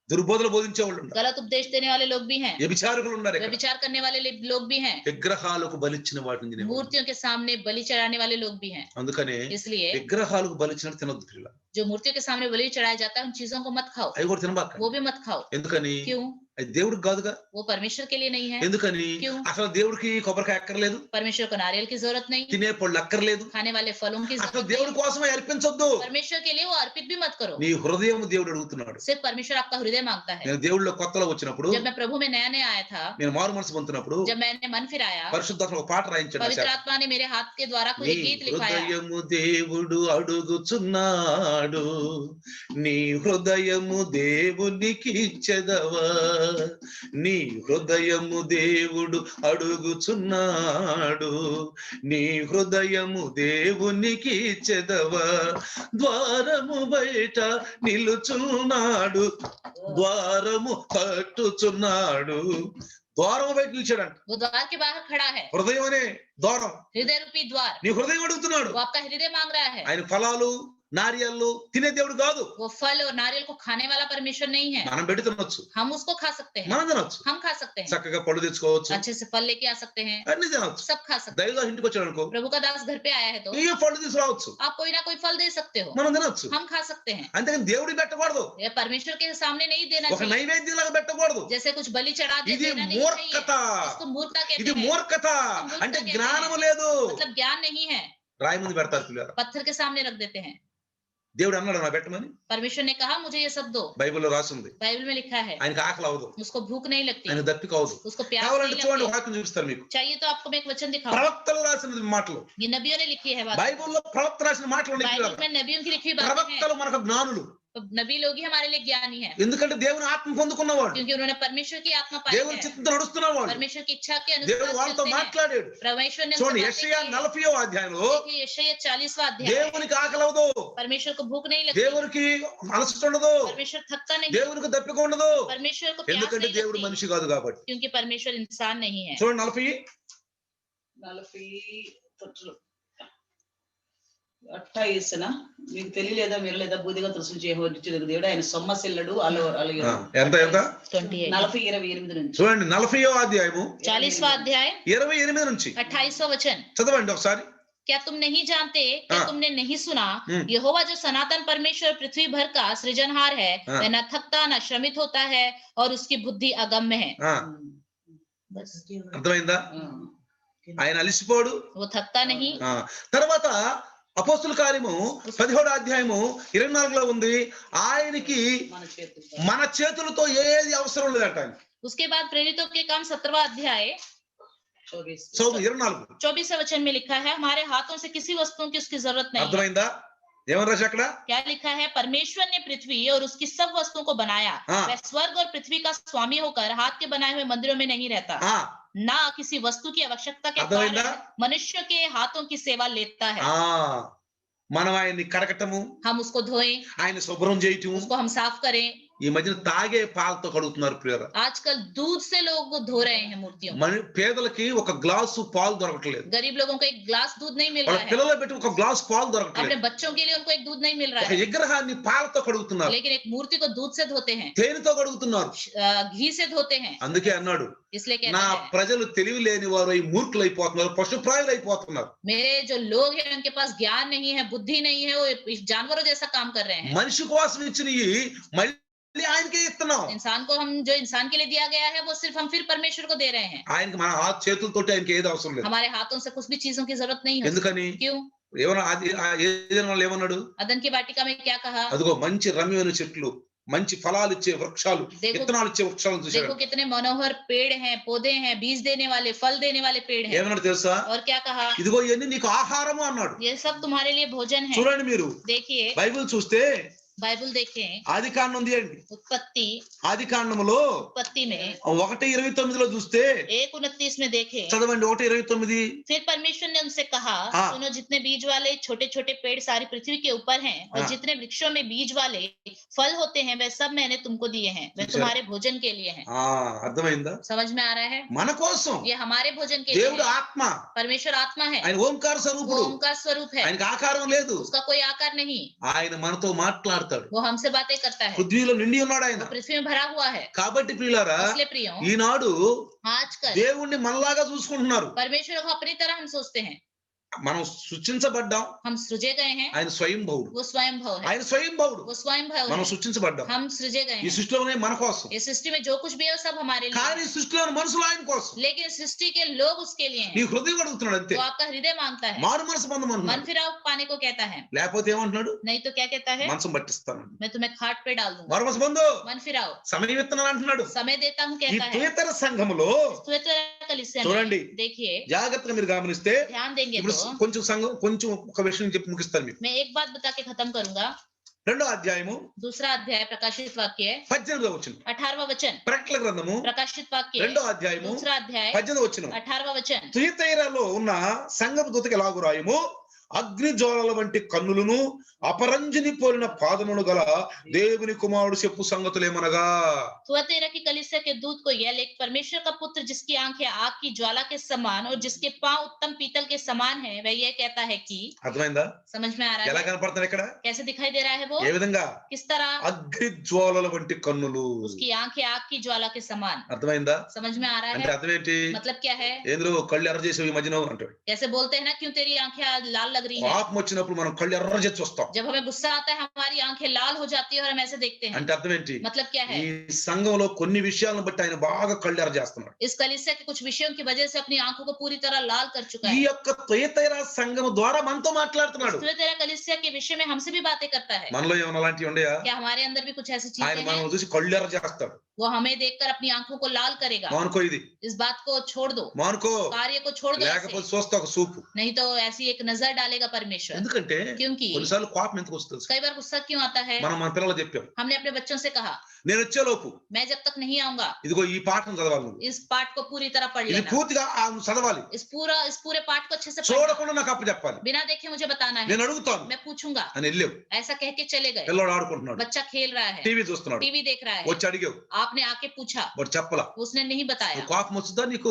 దుర్బోధలు బోధించే వాళ్ళు ఉన్నారు, गलत उपदेश देने वाले लोग भी हैं, వ్యభిచారకులు ఉన్నారు. ఇక్కడ व्यभिचार करने वाले लोग भी हैं, విగ్రహాలకు బలిచ్చిన వాటిని తినేవాళ్ళు. मूर्तियों के सामने बलि चढ़ाने वाले लोग भी हैं। అందుకనే इसलिए విగ్రహాలకు బలిచ్చినట్టు తినొద్దు పిల్ల. जो मूर्तियों के सामने बलि चढ़ाया जाता है उन चीजों को मत खाओ, అవి కూడా తినబాక. वो भी मत खाओ। ఎందుకని? क्यों? అది దేవుడికి కాదుగా. वो परमेश्वर के लिए नहीं है। ఎందుకని? क्यों? అసలు దేవుడికి కొబ్బరికాయ అక్కర్లేదు, परमेश्वर को नारियल की जरूरत नहीं, తినే పళ్ళు అక్కర్లేదు, खाने वाले फलों की అసలు जरूरत దేవుడి नहीं, కోసమే అర్పించొద్దు. परमेश्वर के लिए वो अर्पित भी मत करो। నీ హృదయం దేవుడు అడుగుతున్నాడు. सिर्फ परमेश्वर आपका हृदय मांगता है। నేను దేవుడిలో కొత్తలో వచ్చినప్పుడు, जब मैं प्रभु में नया नया आया था, నేను మారు మనసు పొందుతున్నప్పుడు जब मैंने मन फिराया, పరిశుద్ధాత్మ ఒక పాట రాయించాడు. पवित्र आत्मा ने मेरे हाथ के द्वारा कोई నీ एक गीत लिखवाया। హృదయము దేవుడు అడుగుచున్నాడు, నీ హృదయము దేవునికి ఇచ్చెదవా, నీ హృదయము దేవుడు అడుగుచున్నాడు, నీ హృదయము దేవునికి ఇచ్చెదవా, ద్వారము బయట నిలుచున్నాడు, ద్వారము తట్టుచున్నాడు. ద్వారము బయట నిలిచాడంట. वो द्वार के बाहर खड़ा है, హృదయం అనే ద్వారం. हृदय रूपी द्वार, నీ హృదయం అడుగుతున్నాడు. वो आपका हृदय मांग रहा है। ఆయన ఫలాలు నారియల్లు తినే దేవుడు కాదు. वो फल और नारियल को खाने वाला परमेश्वर नहीं है। మనం పెట్టి తినొచ్చు, हम उसको खा सकते हैं, మనం తినొచ్చు, हम खा सकते हैं, చక్కగా పళ్ళు తెచ్చుకోవచ్చు, अच्छे से फल लेके आ सकते हैं, అన్ని తినొచ్చు. सब खा सकते हैं। దైవదాసు ఇంటికి వచ్చాడు అనుకో, प्रभु का दास घर पे आया है तो ఈ పళ్ళు తీసుకురావచ్చు, आप कोई ना कोई फल दे सकते हो, మనం తినొచ్చు. हम खा सकते हैं। అంతేకాని దేవుడికి పెట్టకూడదు, ये परमेश्वर के सामने नहीं देना ఒక चाहिए, నైవేద్యంలాగా పెట్టకూడదు. जैसे कुछ बलि चढ़ा दे ఇది देना नहीं మూర్ఖత, चाहिए। इसको मूर्खता ఇది कहते हैं, మూర్ఖత మూర్ఖత అంటే कहते జ్ఞానము हैं। లేదు. मतलब ज्ञान नहीं है, రాయి ముందు పెడతారు పిల్లలు. पत्थर के सामने रख देते हैं। దేవుడు అన్నాడు నా పెట్టమని, परमेश्वर ने कहा मुझे ये सब दो, బైబిల్లో రాసింది. बाइबल में लिखा है। ఆయనకి ఆకలి అవదు, उसको भूख नहीं लगती, ఆయన దప్పిక అవదు. उसको प्यास కావాలంటే नहीं చూడండి, लगती। వాక్యం చూపిస్తారు మీకు. चाहिए तो आपको मैं एक वचन दिखाऊं, ప్రవక్తలు రాసిన మాటలు, ये नबियों ने लिखी है बात, బైబిల్లో ప్రవక్త రాసిన మాటలు ఉన్నాయి बाइबल పిల్లలు. में नबियों की लिखी बातें हैं। ప్రవక్తలు మనకు జ్ఞానులు, तो नबी लोग ही हमारे लिए ज्ञानी है, ఎందుకంటే దేవుని ఆత్మ పొందుకున్నవాడు, क्योंकि उन्होंने परमेश्वर की आत्मा पाई దేవుని है, చిత్తంతో నడుస్తున్నవాడు. परमेश्वर की इच्छा के దేవుడు अनुसार వాళ్ళతో चलते हैं। మాట్లాడాడు. परमेश्वर ने చూడండి, उनसे बातें యెషయా की है। 40వ అధ్యాయంలో देखिए यशायाह 40वां अध्याय, దేవునికి ఆకలి అవదు, परमेश्वर को भूख नहीं लगती, దేవునికి అలసట ఉండదు, परमेश्वर थकता नहीं, దేవునికి దప్పిక ఉండదు. परमेश्वर को प्यास ఎందుకంటే नहीं దేవుడు लगती, మనిషి కాదు కాబట్టి. क्योंकि परमेश्वर इंसान नहीं है। చూడండి 40 28 మీకు తెలియలేదా మీరు లేదా బూదిగా తులసి చేయవచ్చు దేవుడు ఆయన సొమ్మసిల్లడు ఎంత ఎంత 28 40:28 నుంచి చూడండి 40వ అధ్యాయము 40वां अध्याय 28 నుంచి 28वां वचन, చదవండి ఒకసారి. क्या तुम नहीं जानते, क्या हाँ। तुमने नहीं सुना, यहोवा जो सनातन परमेश्वर पृथ्वी भर का सृजनहार है, हाँ। वह न थकता न श्रमित होता है और उसकी बुद्धि अगम्य है। ఆ, बस, అర్థమైందా? ఆయన అలిసిపోడు. वो थकता नहीं। ఆ, తర్వాత అపోస్తుల కార్యము 17వ అధ్యాయము 24లో ఉంది, ఆయనకి మన చేతులతో ఏది అవసరం లేదంట. ఆయన उसके बाद प्रेरितों के काम 17वां अध्याय 24 24वें वचन में लिखा है, हमारे हाथों से किसी वस्तु की उसकी जरूरत नहीं है। అర్థమైందా? ఏమని రాసి అక్కడ? क्या लिखा है, परमेश्वर ने पृथ्वी और उसकी सब वस्तुओं को बनाया, हाँ। वह स्वर्ग और पृथ्वी का स्वामी होकर हाथ के बनाए हुए मंदिरों में नहीं रहता, ఆ, ना किसी वस्तु की आवश्यकता के अर्थమైందా? कारण मनुष्य के हाथों की सेवा लेता है। ఆ, మనం ఆయన్ని కడగటము, हम उसको धोएं, ఆయన శుభ్రం చేయటము. उसको हम साफ करें। ఈ మధ్యన తాగే పాలతో కడుగుతున్నారు ప్రియరా. आजकल दूध से लोग धो रहे हैं मूर्तियों, పేదలకి ఒక గ్లాసు పాలు దొరకట్లేదు, गरीब लोगों को एक ग्लास दूध नहीं मिल వాళ్ళ रहा है, పిల్లలు పెట్టి ఒక గ్లాస్ పాలు अपने దొరకట్లేదు. बच्चों के लिए उनको एक दूध नहीं मिल रहा ఒక है, విగ్రహాన్ని పాలతో కడుగుతున్నారు, लेकिन एक मूर्ति को दूध से धोते हैं, తేనెతో కడుగుతున్నారు. घी से धोते हैं। అందుకే అన్నాడు, इसलिए నా कहते हैं ప్రజలు తెలివి లేని వారు ఈ మూర్ఖులు అయిపోతున్నారు, పశుప్రాయులు అయిపోతున్నారు. मेरे जो लोग हैं उनके पास ज्ञान नहीं है, बुद्धि नहीं है, वो जानवरों जैसा काम कर रहे हैं। మనిషి కోసం ఇచ్చినవి మళ్ళీ ఆయనకే ఇస్తున్నాం. इंसान को हम जो इंसान के लिए दिया गया है वो सिर्फ हम फिर परमेश्वर को दे रहे हैं। ఆయనకి మన చేతులతోటి ఆయనకి ఏది అవసరం లేదు. हमारे हाथों से कुछ भी चीजों की जरूरत नहीं है। ఎందుకని? क्यों? ఏమన్నా ఏదైనా వాళ్ళు ఏమన్నాడు? अदन की वाटिका में क्या कहा? అదిగో మంచి రమ్యమైన చెట్లు, మంచి ఫలాలు ఇచ్చే వృక్షాలు, देखो- విత్తనాలు ఇచ్చే వృక్షాలను చూశాడు. देखो कितने मनोहर पेड़ हैं, पौधे हैं, बीज देने वाले, फल देने वाले पेड़ हैं। ఏమన్నాడు తెలుసా? और क्या कहा? ఇదిగో ఇవన్నీ నీకు ఆహారము అన్నాడు. ये सब तुम्हारे लिए भोजन है। చూడండి, మీరు देखिए బైబిల్ చూస్తే बाइबल देखें, ఆది కాండం తీయండి. उत्पत्ति ఆది కాండములో उत्पत्ति में 1:29 చూస్తే 1:29 में देखें, చదవండి. 1:29 फिर परमेश्वर ने उनसे कहा, हाँ। सुनो, जितने बीज वाले छोटे छोटे पेड़ सारी पृथ्वी के ऊपर हैं और हाँ। जितने वृक्षों में बीज वाले फल होते हैं वे सब मैंने तुमको दिए हैं, वे अच्छा। तुम्हारे भोजन के लिए हैं। ఆ, అర్థమైందా? समझ में आ रहा है? మన కోసం. ये हमारे भोजन के लिए దేవుడు है। ఆత్మ, परमेश्वर आत्मा है, ఆయన ఓంకార वो స్వరూపుడు, ओंकार स्वरूप है, ఆయనకి ఆకారం లేదు. उसका कोई आकार नहीं, ఆయన మనతో మాట్లాడతాడు. वो हमसे बातें करता है, పృథ్వీలో నిండి ఉన్నాడు ఆయన. वो पृथ्वी में भरा हुआ है। కాబట్టి ప్రియులారా, इसलिए प्रियो, ఈనాడు आजकल దేవుణ్ణి మనలాగా చూసుకుంటున్నారు. परमेश्वर को अपनी तरह हम सोचते हैं। మనం సృష్టించబడ్డాం, हम सृजे गए हैं, ఆయన స్వయంభవుడు. वो स्वयंभव है, ఆయన స్వయంభవుడు, वो स्वयंभव మనం है, సృష్టించబడ్డాం. हम सृजे गए ఈ हैं। సృష్టిలోనే మన కోసం, इस सृष्टि में जो कुछ भी है वो सब हमारे लिए కానీ है, సృష్టిలోని మనుషులు ఆయన కోసం. लेकिन सृष्टि के लोग उसके लिए నీ हैं। హృదయం అడుగుతున్నాడు అంతే. वो आपका हृदय मांगता है, మారు మనసు పొందమని मन అంటున్నాడు. फिराव पाने को कहता है, లేకపోతే ఏమంటున్నాడు? नहीं तो क्या कहता है, మనసం పట్టిస్తాను, मैं तुम्हें खाट पे डाल दूंगा। మారు మనసు పొందు, मन फिराओ, సమయం ఇస్తున్నాను అంటున్నాడు. समय देता हूँ ఈ कहता है। తుయతర సంఘములో तुएतरा कलीसिया में చూడండి, देखिए, జాగ్రత్తగా మీరు గమనిస్తే ध्यान देंगे ఇప్పుడు तो కొంచెం సంఘం కొంచెం ఒక విషయం చెప్పి ముగిస్తాను మీకు. मैं एक बात बता के खत्म करूंगा। 2వ అధ్యాయము दूसरा अध्याय प्रकाशित वाक्य 18వ వచనం, 18वां वचन, ప్రకటన గ్రంథము प्रकाशित वाक्य 2వ అధ్యాయము दूसरा अध्याय 18వ వచనం. 18वां वचन, తుయతైరలో ఉన్న సంఘపు దూతకి ఎలాగు రాయము, అగ్ని జ్వాలల వంటి కన్నులను అపరంజిని పోలిన పాదములు గల దేవుని కుమారుడు చెప్పు సంగతులేమనగా थुआतीरा की कलीसिया के दूत को यह लेख, परमेश्वर का पुत्र जिसकी आंखें आग की ज्वाला के समान और जिसके पांव उत्तम पीतल के समान हैं, वह यह कहता है कि అర్థమైందా? समझ में आ रहा ఎలా है కనపడుతుంది ఇక్కడ? कैसे दिखाई दे रहा है वो, ఏ విధంగా? किस तरह? అగ్ని జ్వాలల వంటి కన్నులు. उसकी आंखें आग की ज्वाला के समान. అర్థమైందా? समझ में आ रहा అంటే है అర్థం ఏంటి? मतलब क्या है? ఏంద్రో కళ్ళు ఎర్ర చేసేవి ఈ మధ్యన అంటాడు. कैसे बोलते हैं ना, क्यों तेरी आंखें आज लाल लग रही है. కోపం వచ్చినప్పుడు మనం కళ్ళు ఎర్ర చేసి చూస్తాం. जब हमें गुस्सा आता है हमारी आंखें लाल हो जाती है और हम ऐसे देखते हैं. అంటే అర్థం ఏంటి? मतलब क्या है? ఈ సంఘంలో కొన్ని విషయాలను బట్టి ఆయన బాగా కళ్ళు ఎర్ర చేస్తున్నాడు. इस कलीसिया के कुछ विषयों की वजह से अपनी आंखों को पूरी तरह लाल कर चुका ఈ है. యొక్క తుయతైరా సంఘం ద్వారా మనతో మాట్లాడుతున్నాడు. तेरा कलीसिया के विषय में हमसे भी बातें करता है. మనలో ఏమైనా అలాంటివి ఉన్నాయా? क्या हमारे अंदर भी कुछ ऐसी ఆయన चीजें हैं? మనం చూసి కళ్ళు ఎర్ర చేస్తాడు. वो हमें देखकर अपनी आंखों को लाल करेगा. మానుకో ఇది, इस बात को छोड़ दो, మానుకో, कार्य को छोड़ दो లేకపోతే ऐसे. చూస్తా ఒక సూపు. नहीं तो ऐसी एक नजर डालेगा परमेश्वर. ఎందుకంటే क्योंकि కొన్నిసార్లు కోపం ఎందుకు వస్తుంది? कई बार गुस्सा क्यों आता है? మనం మన పిల్లలు చెప్పాం, हमने अपने बच्चों से कहा, నేను వచ్చే లోపు मैं जब तक नहीं आऊंगा ఇదిగో ఈ పాఠం చదవాలి నువ్వు. इस पाठ को पूरी तरह पढ़ ఇది लेना. పూర్తిగా నువ్వు చదవాలి. इस पूरे पाठ को अच्छे से पढ़ना. చూడకుండా నాకు అప్పు చెప్పాలి. बिना देखे मुझे बताना है. నేను అడుగుతాను मैं पूछूंगा. అని వెళ్ళావు. ऐसा कह के चले गए. పిల్లడు ఆడుకుంటున్నాడు, बच्चा खेल रहा है, టీవీ చూస్తున్నాడు, टीवी देख रहा है. వచ్చి అడిగావు, आपने आके पूछा, వాడు చెప్పలా. उसने नहीं बताया. నువ్వు కోపం వస్తుందా, నీకు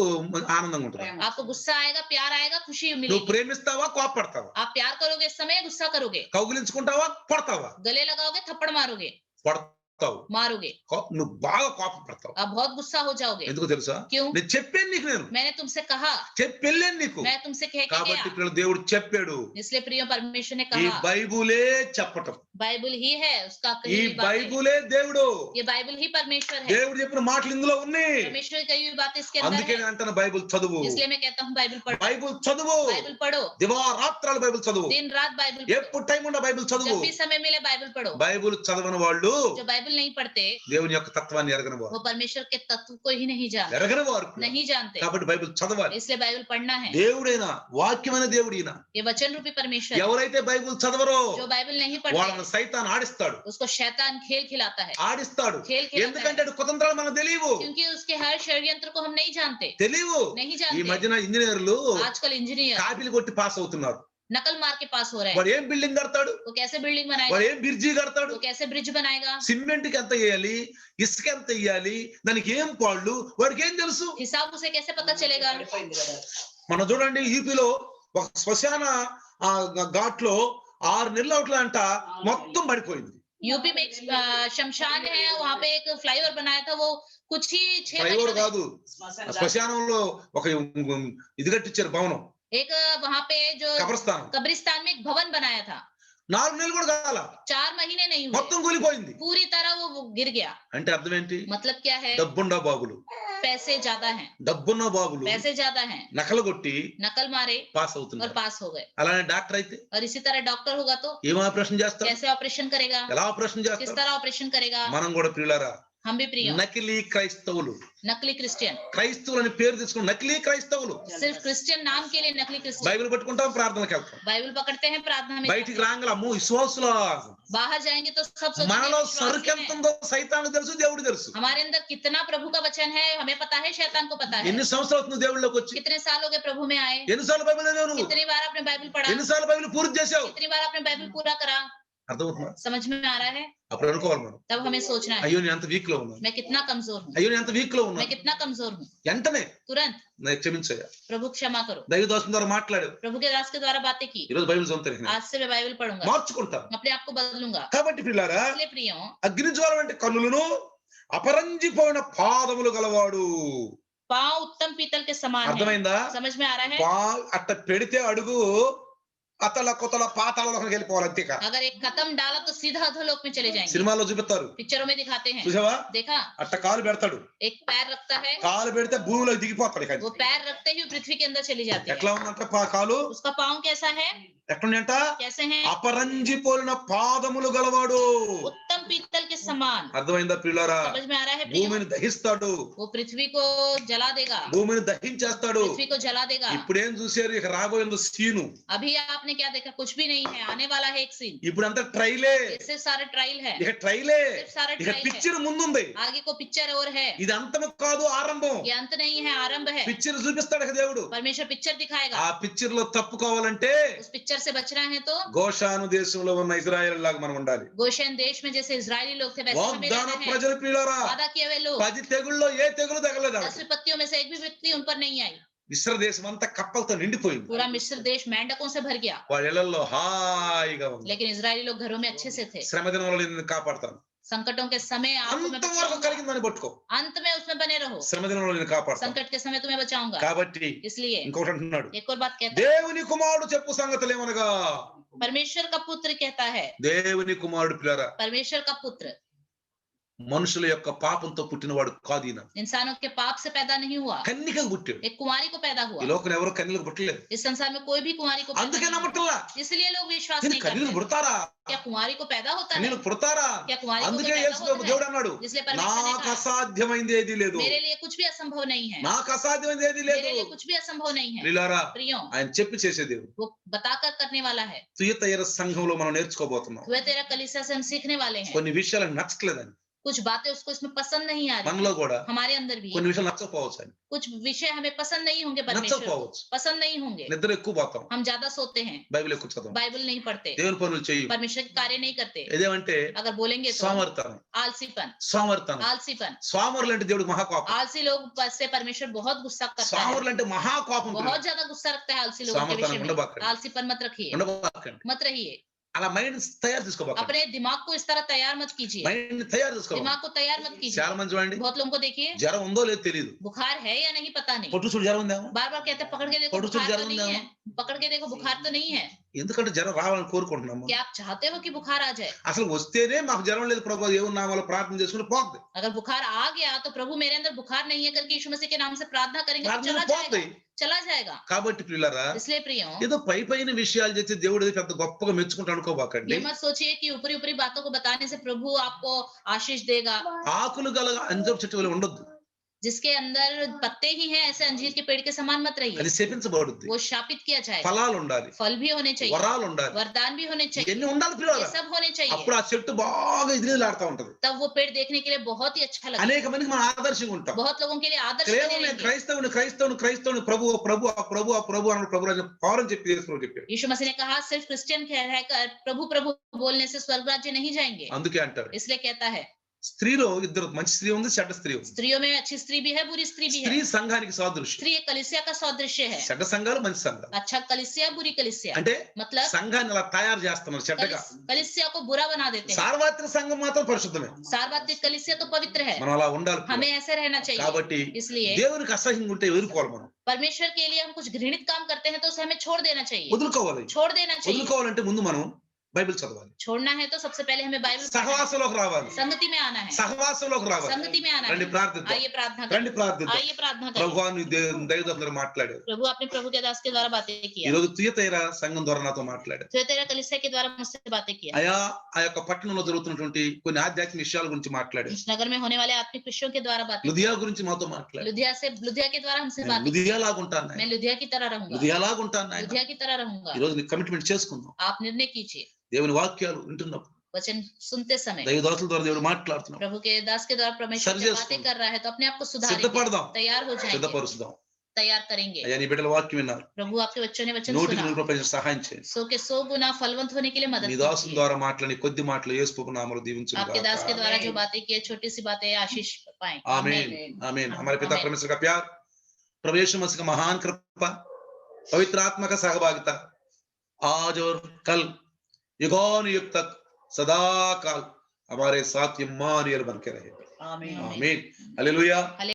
ఆనందంగా ఉంటుందా? आपको गुस्सा आएगा, प्यार आएगा, खुशी నువ్వు मिलेगी. ప్రేమిస్తావా, కోపపడతావా? आप प्यार करोगे इस समय, गुस्सा करोगे, కౌగిలించుకుంటావా, పడతావా? गले लगाओगे, थप्पड़ मारोगे, పడతావు. मारोगे, నువ్వు బాగా కోపం పడతావు. आप बहुत गुस्सा हो जाओगे. ఎందుకు తెలుసా? क्यों? నేను చెప్పాను నీకు, నేను मैंने तुमसे कहा, చెప్పెళ్ళాను నీకు. मैं तुमसे कह के కాబట్టి गया. పిల్లలు దేవుడు చెప్పాడు. इसलिए प्रिय परमेश्वर ने ఈ कहा, బైబులే చెప్పటం, बाइबल ही है उसका ఈ कही हुई बातें. బైబులే దేవుడు. ये बाइबल ही परमेश्वर है. దేవుడు చెప్పిన మాటలు ఇందులో ఉన్నాయి. परमेश्वर की कही हुई बातें इसके अंदर అందుకే है. నేను అంటాను బైబుల్ చదువు, इसलिए मैं कहता हूँ बाइबल पढ़ो, బైబుల్ చదువు, बाइबल पढ़ो, దివారాత్రాలు బైబుల్ చదువు, दिन रात बाइबल पढ़ो, ఎప్పుడు టైం ఉండ బైబుల్ చదువు. जब भी समय मिले बाइबल पढ़ो. బైబుల్ చదవని వాళ్ళు जो बाइबल नहीं पढ़ते దేవుని యొక్క తత్వాన్ని ఎరగని వారు, वो परमेश्वर के तत्व को ही नहीं जानते, ఎరగని వారు. नहीं जानते. కాబట్టి బైబిల్ చదవాలి. इसलिए बाइबल पढ़ना है. దేవుడైనా వాక్యమైన దేవుడినా ये वचन रूपी परमेश्वर है. ఎవరైతే బైబిల్ చదవరో जो बाइबल नहीं వాళ్ళని पढ़ते సైతాన్ ఆడిస్తాడు, उसको शैतान खेल खिलाता है. ఆడిస్తాడు. खेल खिलाता ఎందుకంటే है కుతంత్రాలు మనకు తెలియవు, क्योंकि उसके हर षड्यंत्र को हम नहीं जानते, తెలియవు. नहीं ఈ जानते. మధ్యన ఇంజనీర్లు आजकल इंजीनियर కాపీలు కొట్టి పాస్ అవుతున్నారు. नकल मार के पास हो रहे हैं. వాడు ఏం బిల్డింగ్ కడతాడు, वो कैसे बिल्डिंग बनाएगा, వాడు ఏం బ్రిడ్జి కడతాడు, वो कैसे ब्रिज बनाएगा, సిమెంట్ కి ఎంత వేయాలి, ఇసుక ఎంత వేయాలి, దానికి ఏం పాళ్ళు, వాడికి ఏం తెలుసు? हिसाब उसे कैसे पता चलेगा. పడిపోయింది కదా. మనం చూడండి యూపీలో ఒక శ్మశాన ఘాట్ లో 6 నెలల అవుట్లా అంట మొత్తం పడిపోయింది. यूपी में एक शमशान है, वहाँ पे एक फ्लाईओवर बनाया था, वो कुछ ही 6 ఫ్లైఓవర్ महीनों में. కాదు, శ్మశాన శ్మశానంలో ఒక ఇది కట్టించారు భవనం, एक वहाँ पे जो కబ్రస్థానం. कब्रिस्तान में एक भवन बनाया था, 4 నెలలు కూడా కాల 4 महीने नहीं हुए, మొత్తం కూలిపోయింది. पूरी तरह वो गिर गया. అంటే అర్థం ఏంటి? मतलब क्या है, డబ్బున్న బాబులు, पैसे ज्यादा हैं, డబ్బున్న బాబులు पैसे ज्यादा हैं, నకలు కొట్టి नकल मारे పాస్ और అవుతున్నారు. पास हो गए. అలానే డాక్టర్ అయితే और इसी तरह डॉक्टर होगा तो ఏం ఆపరేషన్ చేస్తారు, कैसे ऑपरेशन करेगा, ఎలా ఆపరేషన్ किस చేస్తారు? तरह ऑपरेशन करेगा. మనం కూడా ప్రియులారా हम भी प्रिय నకిలీ క్రైస్తవులు, नकली क्रिश्चियन, క్రైస్తవులు అని పేరు తీసుకుని నకిలీ క్రైస్తవులు. सिर्फ क्रिश्चियन नाम के लिए नकली क्रिश्चियन. బైబిల్ పట్టుకుంటాం, ప్రార్థనకి వెళ్తాం, बाइबल पकड़ते हैं, प्रार्थना में బయటికి जाते हैं. రాంగల అమ్మో విశ్వాసులా, बाहर जाएंगे तो सब सोचेंगे మనలో विश्वासी సరుకు ఎంత हैं. ఉందో సైతానికి తెలుసు, దేవుడు తెలుసు. हमारे अंदर कितना प्रभु का वचन है हमें पता है, शैतान को पता है. ఎన్ని సంవత్సరాలు అవుతుంది దేవుళ్ళలోకి వచ్చి? कितने साल हो गए प्रभु में आए, ఎన్నిసార్లు బైబిల్ చదివావు నువ్వు? कितनी बार आपने बाइबल पढ़ा, ఎన్నిసార్లు బైబిల్ పూర్తి చేసావు? कितनी बार आपने बाइबल पूरा करा. అర్థమవుతుందా? समझ में आ रहा है. అప్పుడు అనుకోవాలి మనం, तब हमें सोचना है అయ్యో నేను ఎంత వీక్ లో ఉన్నాను, मैं कितना कमजोर हूँ, అయ్యో నేను ఎంత వీక్ లో ఉన్నాను. मैं कितना कमजोर हूँ. వెంటనే तुरंत నాకు క్షమించయ్యా, प्रभु क्षमा करो. దైవదాసుని ద్వారా మాట్లాడు. प्रभु के दास के द्वारा बातें की. ఈ రోజు బైబిల్ చదువుతాను, आज से मैं बाइबल पढ़ूंगा, మార్చుకుంటాను. अपने आप को बदलूंगा. కాబట్టి పిల్లారా, इसलिए प्रियो, అగ్నిజ్వాల వంటి కన్నులను అపరంజిపోయిన పాదములు గలవాడు. पाँव उत्तम पीतल के समान है. అర్థమైందా? समझ में आ रहा है. అట్ట పెడితే అడుగు అతల కొతల పాతాళలోకి వెళ్ళిపోవాలి, అంతేకా. अगर एक कदम डाला तो सीधा अधोलोक में चले जाएंगे. సినిమాలో చూపిస్తారు, पिक्चरों में दिखाते हैं, చూసావా? देखा. అట్ట కాలు పెడతాడు, एक पैर रखता है, కాలు పెడితే భూమిలోకి దిగిపోతాడు. ఇక वो पैर रखते ही पृथ्वी के अंदर चली जाती है. ఎట్లా ఉందంట కాలు, उसका पाँव कैसा है, ఎట్లుందంట? कैसे है, అపరంజిపోలిన పాదములు గలవాడు. उत्तम पीतल के समान. అర్థమైందా ప్రియులారా? समझ में आ रहा है प्रियो? భూమిని దహిస్తాడు, वो पृथ्वी को जला देगा, భూమిని దహించేస్తాడు. पृथ्वी को जला देगा. ఇప్పుడేం చూసారు, ఇక రాబోయేందు సీను. अभी आपने क्या देखा, कुछ भी नहीं है, आने वाला है एक सीन. ఇప్పుడంతా ట్రైలే, ये सिर्फ सारे ट्रायल है, ఇక ట్రైలే, सिर्फ सारे ఇక ट्रायल है. పిక్చర్ ముందుంది. आगे को पिक्चर और है. ఇది అంతము కాదు, ఆరంభం. ये अंत नहीं है, आरंभ है. పిక్చర్ చూపిస్తాడు ఇక దేవుడు. परमेश्वर पिक्चर दिखाएगा. ఆ పిక్చర్ లో తప్పుకోవాలంటే उस पिक्चर मिस्र से बचना है तो గోషాను దేశంలో ఉన్న ఇజ్రాయేల్ లాగా మనం ఉండాలి. गोशेन देश में जैसे इजरायली लोग थे वैसे हमें వాగ్దాన रहना है। ప్రజల ప్రియులారా, वादा किए हुए लोग 10 తెగుల్లో ఏ తెగులు తగలేదు 10 వాళ్ళకి. विपत्तियों में से एक भी विपत्ति उन पर नहीं आई। మిశ్ర దేశం అంతా కప్పలతో నిండిపోయింది. पूरा मिस्र देश मेंढकों से भर गया, వాళ్ళ ఇళ్లలో హాయిగా ఉంది. लेकिन इजरायली लोग घरों में अच्छे से थे। శ్రమ దినంలో నిన్ను కాపాడతాను. संकटों के समय आपको मैं అంతవరకు बचाऊंगा, కలిగిందని పట్టుకో. अंत में उसमें बने रहो। శ్రమ దినంలో నిన్ను కాపాడతాను. संकट के समय तुम्हें बचाऊंगा। కాబట్టి इसलिए ఇంకొకటి అంటున్నాడు, एक और बात कहता है, దేవుని కుమారుడు చెప్పు సంగతులు ఏమనగా, परमेश्वर का पुत्र कहता है, దేవుని కుమారుడు పిల్లరా, परमेश्वर का पुत्र మనుషుల యొక్క పాపంతో పుట్టినవాడు కాదు ఈయన. इंसानों के पाप से पैदा नहीं हुआ, కన్నికగా పుట్టాడు. एक कुंवारी को पैदा ఈ हुआ। లోకం ఎవరు కన్యలకు పుట్టలేదు. इस संसार में कोई भी कुंवारी को पैदा అందుకే नहीं हुआ। నమ్మట్లా. इसलिए लोग विश्वास నేను नहीं కన్యలకు करते। పుడతారా, क्या कुंवारी को पैदा होता है? కన్యలకు పుడతారా? क्या कुंवारी को అందుకే पैदा యేసు होता है? దేవుడు అన్నాడు, इसलिए परमेश्वर ने నాకు कहा, అసాధ్యమైంది ఏది లేదు, मेरे लिए कुछ भी असंभव नहीं है, నాకు అసాధ్యమైంది ఏది मेरे లేదు. लिए कुछ भी असंभव नहीं है। ప్రియులారా, प्रियो, ఆయన చెప్పి చేసే దేవుడు. वो बताकर करने वाला है। తుయతైర సంఘంలో మనం నేర్చుకోబోతున్నాం. वह तेरा कलीसिया से हम सीखने वाले हैं। కొన్ని విషయాలు నచ్చట్లేదని, कुछ बातें उसको इसमें पसंद नहीं आ रही మనలో కూడా हमारे अंदर भी। కొన్ని విషయాలు నచ్చకపోవచ్చు అని, कुछ विषय हमें पसंद नहीं होंगे, परमेश्वर को నచ్చకపోవచ్చు. पसंद नहीं होंगे, నిద్ర ఎక్కువ పోతాం, हम ज्यादा सोते हैं, బైబిల్ ఎక్కువ చదవం, बाइबल नहीं पढ़ते, దేవుని పనులు చెయ్యి. परमेश्वर के कार्य नहीं करते। ఏదేమంటే अगर बोलेंगे तो సోమర్తనం. आलसीपन, సోమర్తనం. आलसीपन। సోమరులు అంటే దేవుడికి మహాకోపం. आलसी लोग से परमेश्वर बहुत गुस्सा करता है, సోమరులు అంటే మహాకోపం. बहुत ज्यादा गुस्सा रखता है आलसी लोगों के सामर्थ्य विषय में। ఉండబాకండి. आलसीपन मत रखिए, ఉండబాకండి. मत रहिए। అలా మైండ్ తయారు చేసుకోబాకండి. अपने दिमाग को इस तरह तैयार मत कीजिए, మైండ్ తయారు చేసుకోవాలి. दिमाग को तैयार मत कीजिए। చాలా మంది చూడండి, बहुत लोगों को देखिए, జ్వరం ఉందో లేదో తెలియదు, बुखार है या नहीं पता नहीं, పొట్టు చూడు జ్వరం ఉందేమో. बार बार कहते हैं पकड़ के देखो फोटो बुखार जरूर तो नहीं लाओ। है, पकड़ के देखो बुखार तो नहीं है। ఎందుకంటే జ్వరం రావాలని కోరుకుంటున్నాము. क्या आप चाहते हो कि बुखार आ जाए? అసలు వస్తేనే మాకు జ్వరం లేదు ప్రభు, ఏమో నా వల్ల ప్రార్థన చేసుకుని పోద్ది. अगर बुखार आ गया तो प्रभु मेरे अंदर बुखार नहीं है करके यीशु मसीह के नाम से प्रार्थना करेंगे तो ప్రార్థన चला పోద్ది. जाएगा, चला जाएगा। కాబట్టి ప్రియులారా, इसलिए प्रियो, ఏదో పై పైన విషయాలు చేసి దేవుడు ఏదో పెద్ద గొప్పగా మెచ్చుకుంటూ అనుకోబాకండి. ये मत सोचिए कि ऊपरी ऊपरी बातों को बताने से प्रभु आपको आशीष देगा। ఆకులు గల అంజూరపు చెట్టు వలె ఉండొద్దు, जिसके अंदर पत्ते ही हैं ऐसे अंजीर के पेड़ के समान मत रहिए, అది శపించబడుద్ది. वो शापित किया जाएगा। ఫలాలు ఉండాలి, फल भी होने चाहिए, వరాలు ఉండాలి, वरदान भी होने चाहिए, ఇవన్నీ ఉండాలి ये ప్రియులారా. सब होने चाहिए। అప్పుడు ఆ చెట్టు బాగా ఎదిరిలాడుతూ ఉంటది. तब वो पेड़ देखने के लिए बहुत ही अच्छा लगेगा, అనేక మందికి మనం ఆదర్శంగా ఉంటాం. बहुत लोगों के लिए आदर्श बने కేవలం నేను रहेंगे। క్రైస్తవుని క్రైస్తవుని క్రైస్తవుని ప్రభు ప్రభు ప్రభు ప్రభు అన్న ప్రభు రాజ్యం పౌరం చెప్పి యేసు చెప్పాడు. यीशु मसीह ने कहा सिर्फ क्रिश्चियन रहकर प्रभु प्रभु बोलने से स्वर्ग राज्य नहीं जाएंगे, అందుకే అంటారు, इसलिए कहता है స్త్రీలో ఇద్దరు, మంచి స్త్రీ ఉంది, చెడ్డ స్త్రీ ఉంది. स्त्रियों में अच्छी स्त्री भी है, बुरी स्त्री भी స్త్రీ है। సంఘానికి సాదృశ్యం. स्त्री एक कलिसिया का सदृश्य है, చెడ్డ సంఘాలు మంచి సంఘాలు. अच्छा कलिसिया बुरी कलिसिया, అంటే मतलब సంఘాన్ని అలా తయారు చేస్తున్నారు చెడ్డగా. कलिसिया को बुरा बना देते हैं। సార్వత్రిక సంఘం మాత్రం పరిశుద్ధమే. सार्वत्रिक कलिसिया तो पवित्र है, మనం అలా ఉండాలి. हमें ऐसे रहना चाहिए। కాబట్టి इसलिए దేవునికి అసహ్యంగా ఉంటే ఎదుర్కోవాలి. మనం परमेश्वर के लिए हम कुछ घृणित काम करते हैं तो उसे हमें छोड़ देना चाहिए, వదులుకోవాలి. छोड़ देना चाहिए। వదులుకోవాలంటే ముందు మనం బైబిల్ చదవాలి, छोड़ना है तो सबसे पहले हमें बाइबल पढ़ना है, సహవాసంలోకి రావాలి, संगति में आना है, సహవాసంలోకి రావాలి. संगति में आना రండి है। ప్రార్థిద్దాం, आइए प्रार्थना రండి करें, ప్రార్థిద్దాం. आइए प्रार्थना करें। ప్రభువా నీ దైవదూతలు మాట్లాడారు. प्रभु आपने प्रभु के दास के द्वारा बातें ఈ किया, రోజు తుయతైర సంఘం ద్వారా నాతో మాట్లాడారు. तो तेरा कलिसिया के द्वारा मुझसे बातें किया, అయా ఆ యొక్క పట్టణంలో జరుగుతున్నటువంటి కొన్ని ఆధ్యాత్మిక విషయాల గురించి మాట్లాడారు. इस नगर में होने वाले आत्मिक विषयों के द्वारा बातें, లుదియా గురించి మాతో మాట్లాడారు. लुधिया के द्वारा हमसे बात, లుదియా లాగుంటాను, मैं लुधिया की तरह रहूंगा, లుదియా లాగుంటాను. लुधिया की तरह रहूंगा। ఈ రోజు నీ కమిట్మెంట్ చేసుకుందాం. आप निर्णय कीजिए, దేవుని వాక్యాలు వింటున్నప్పుడు वचन सुनते समय దైవదాసుల ద్వారా దేవుడు మాట్లాడుతున్నాం. प्रभु के दास के द्वारा परमेश्वर सर से जिस- बातें कर रहा है तो अपने आप को सुधारेंगे, సిద్ధపడదాం, तैयार हो जाएंगे, సిద్ధపరుస్తాం. तैयार करेंगे। అయ్యా నీ బిడ్డల వాక్యం విన్నారు, प्रभु आपके बच्चों ने वचन 100కి सुना, 100% సహాయం చేయండి. 100 के 100 गुना फलवंत होने के लिए मदद నీ దాసుల कीजिए। ద్వారా మాట్లాడి కొద్ది మాటలు యేసు ప్రభు నామములో దీవించును आपके दास के గాక. द्वारा जो बातें की है, छोटी सी बातें आशीष पाएं। आमीन आमीन। हमारे पिता आमीन। परमेश्वर का प्यार, प्रभु यीशु मसीह का महान कृपा, पवित्र आत्मा का सहभागिता आज और कल युगानुयुग तक सदा काल हमारे साथ इम्मानुएल बन के रहे। आमीन। आमीन। हालेलुया।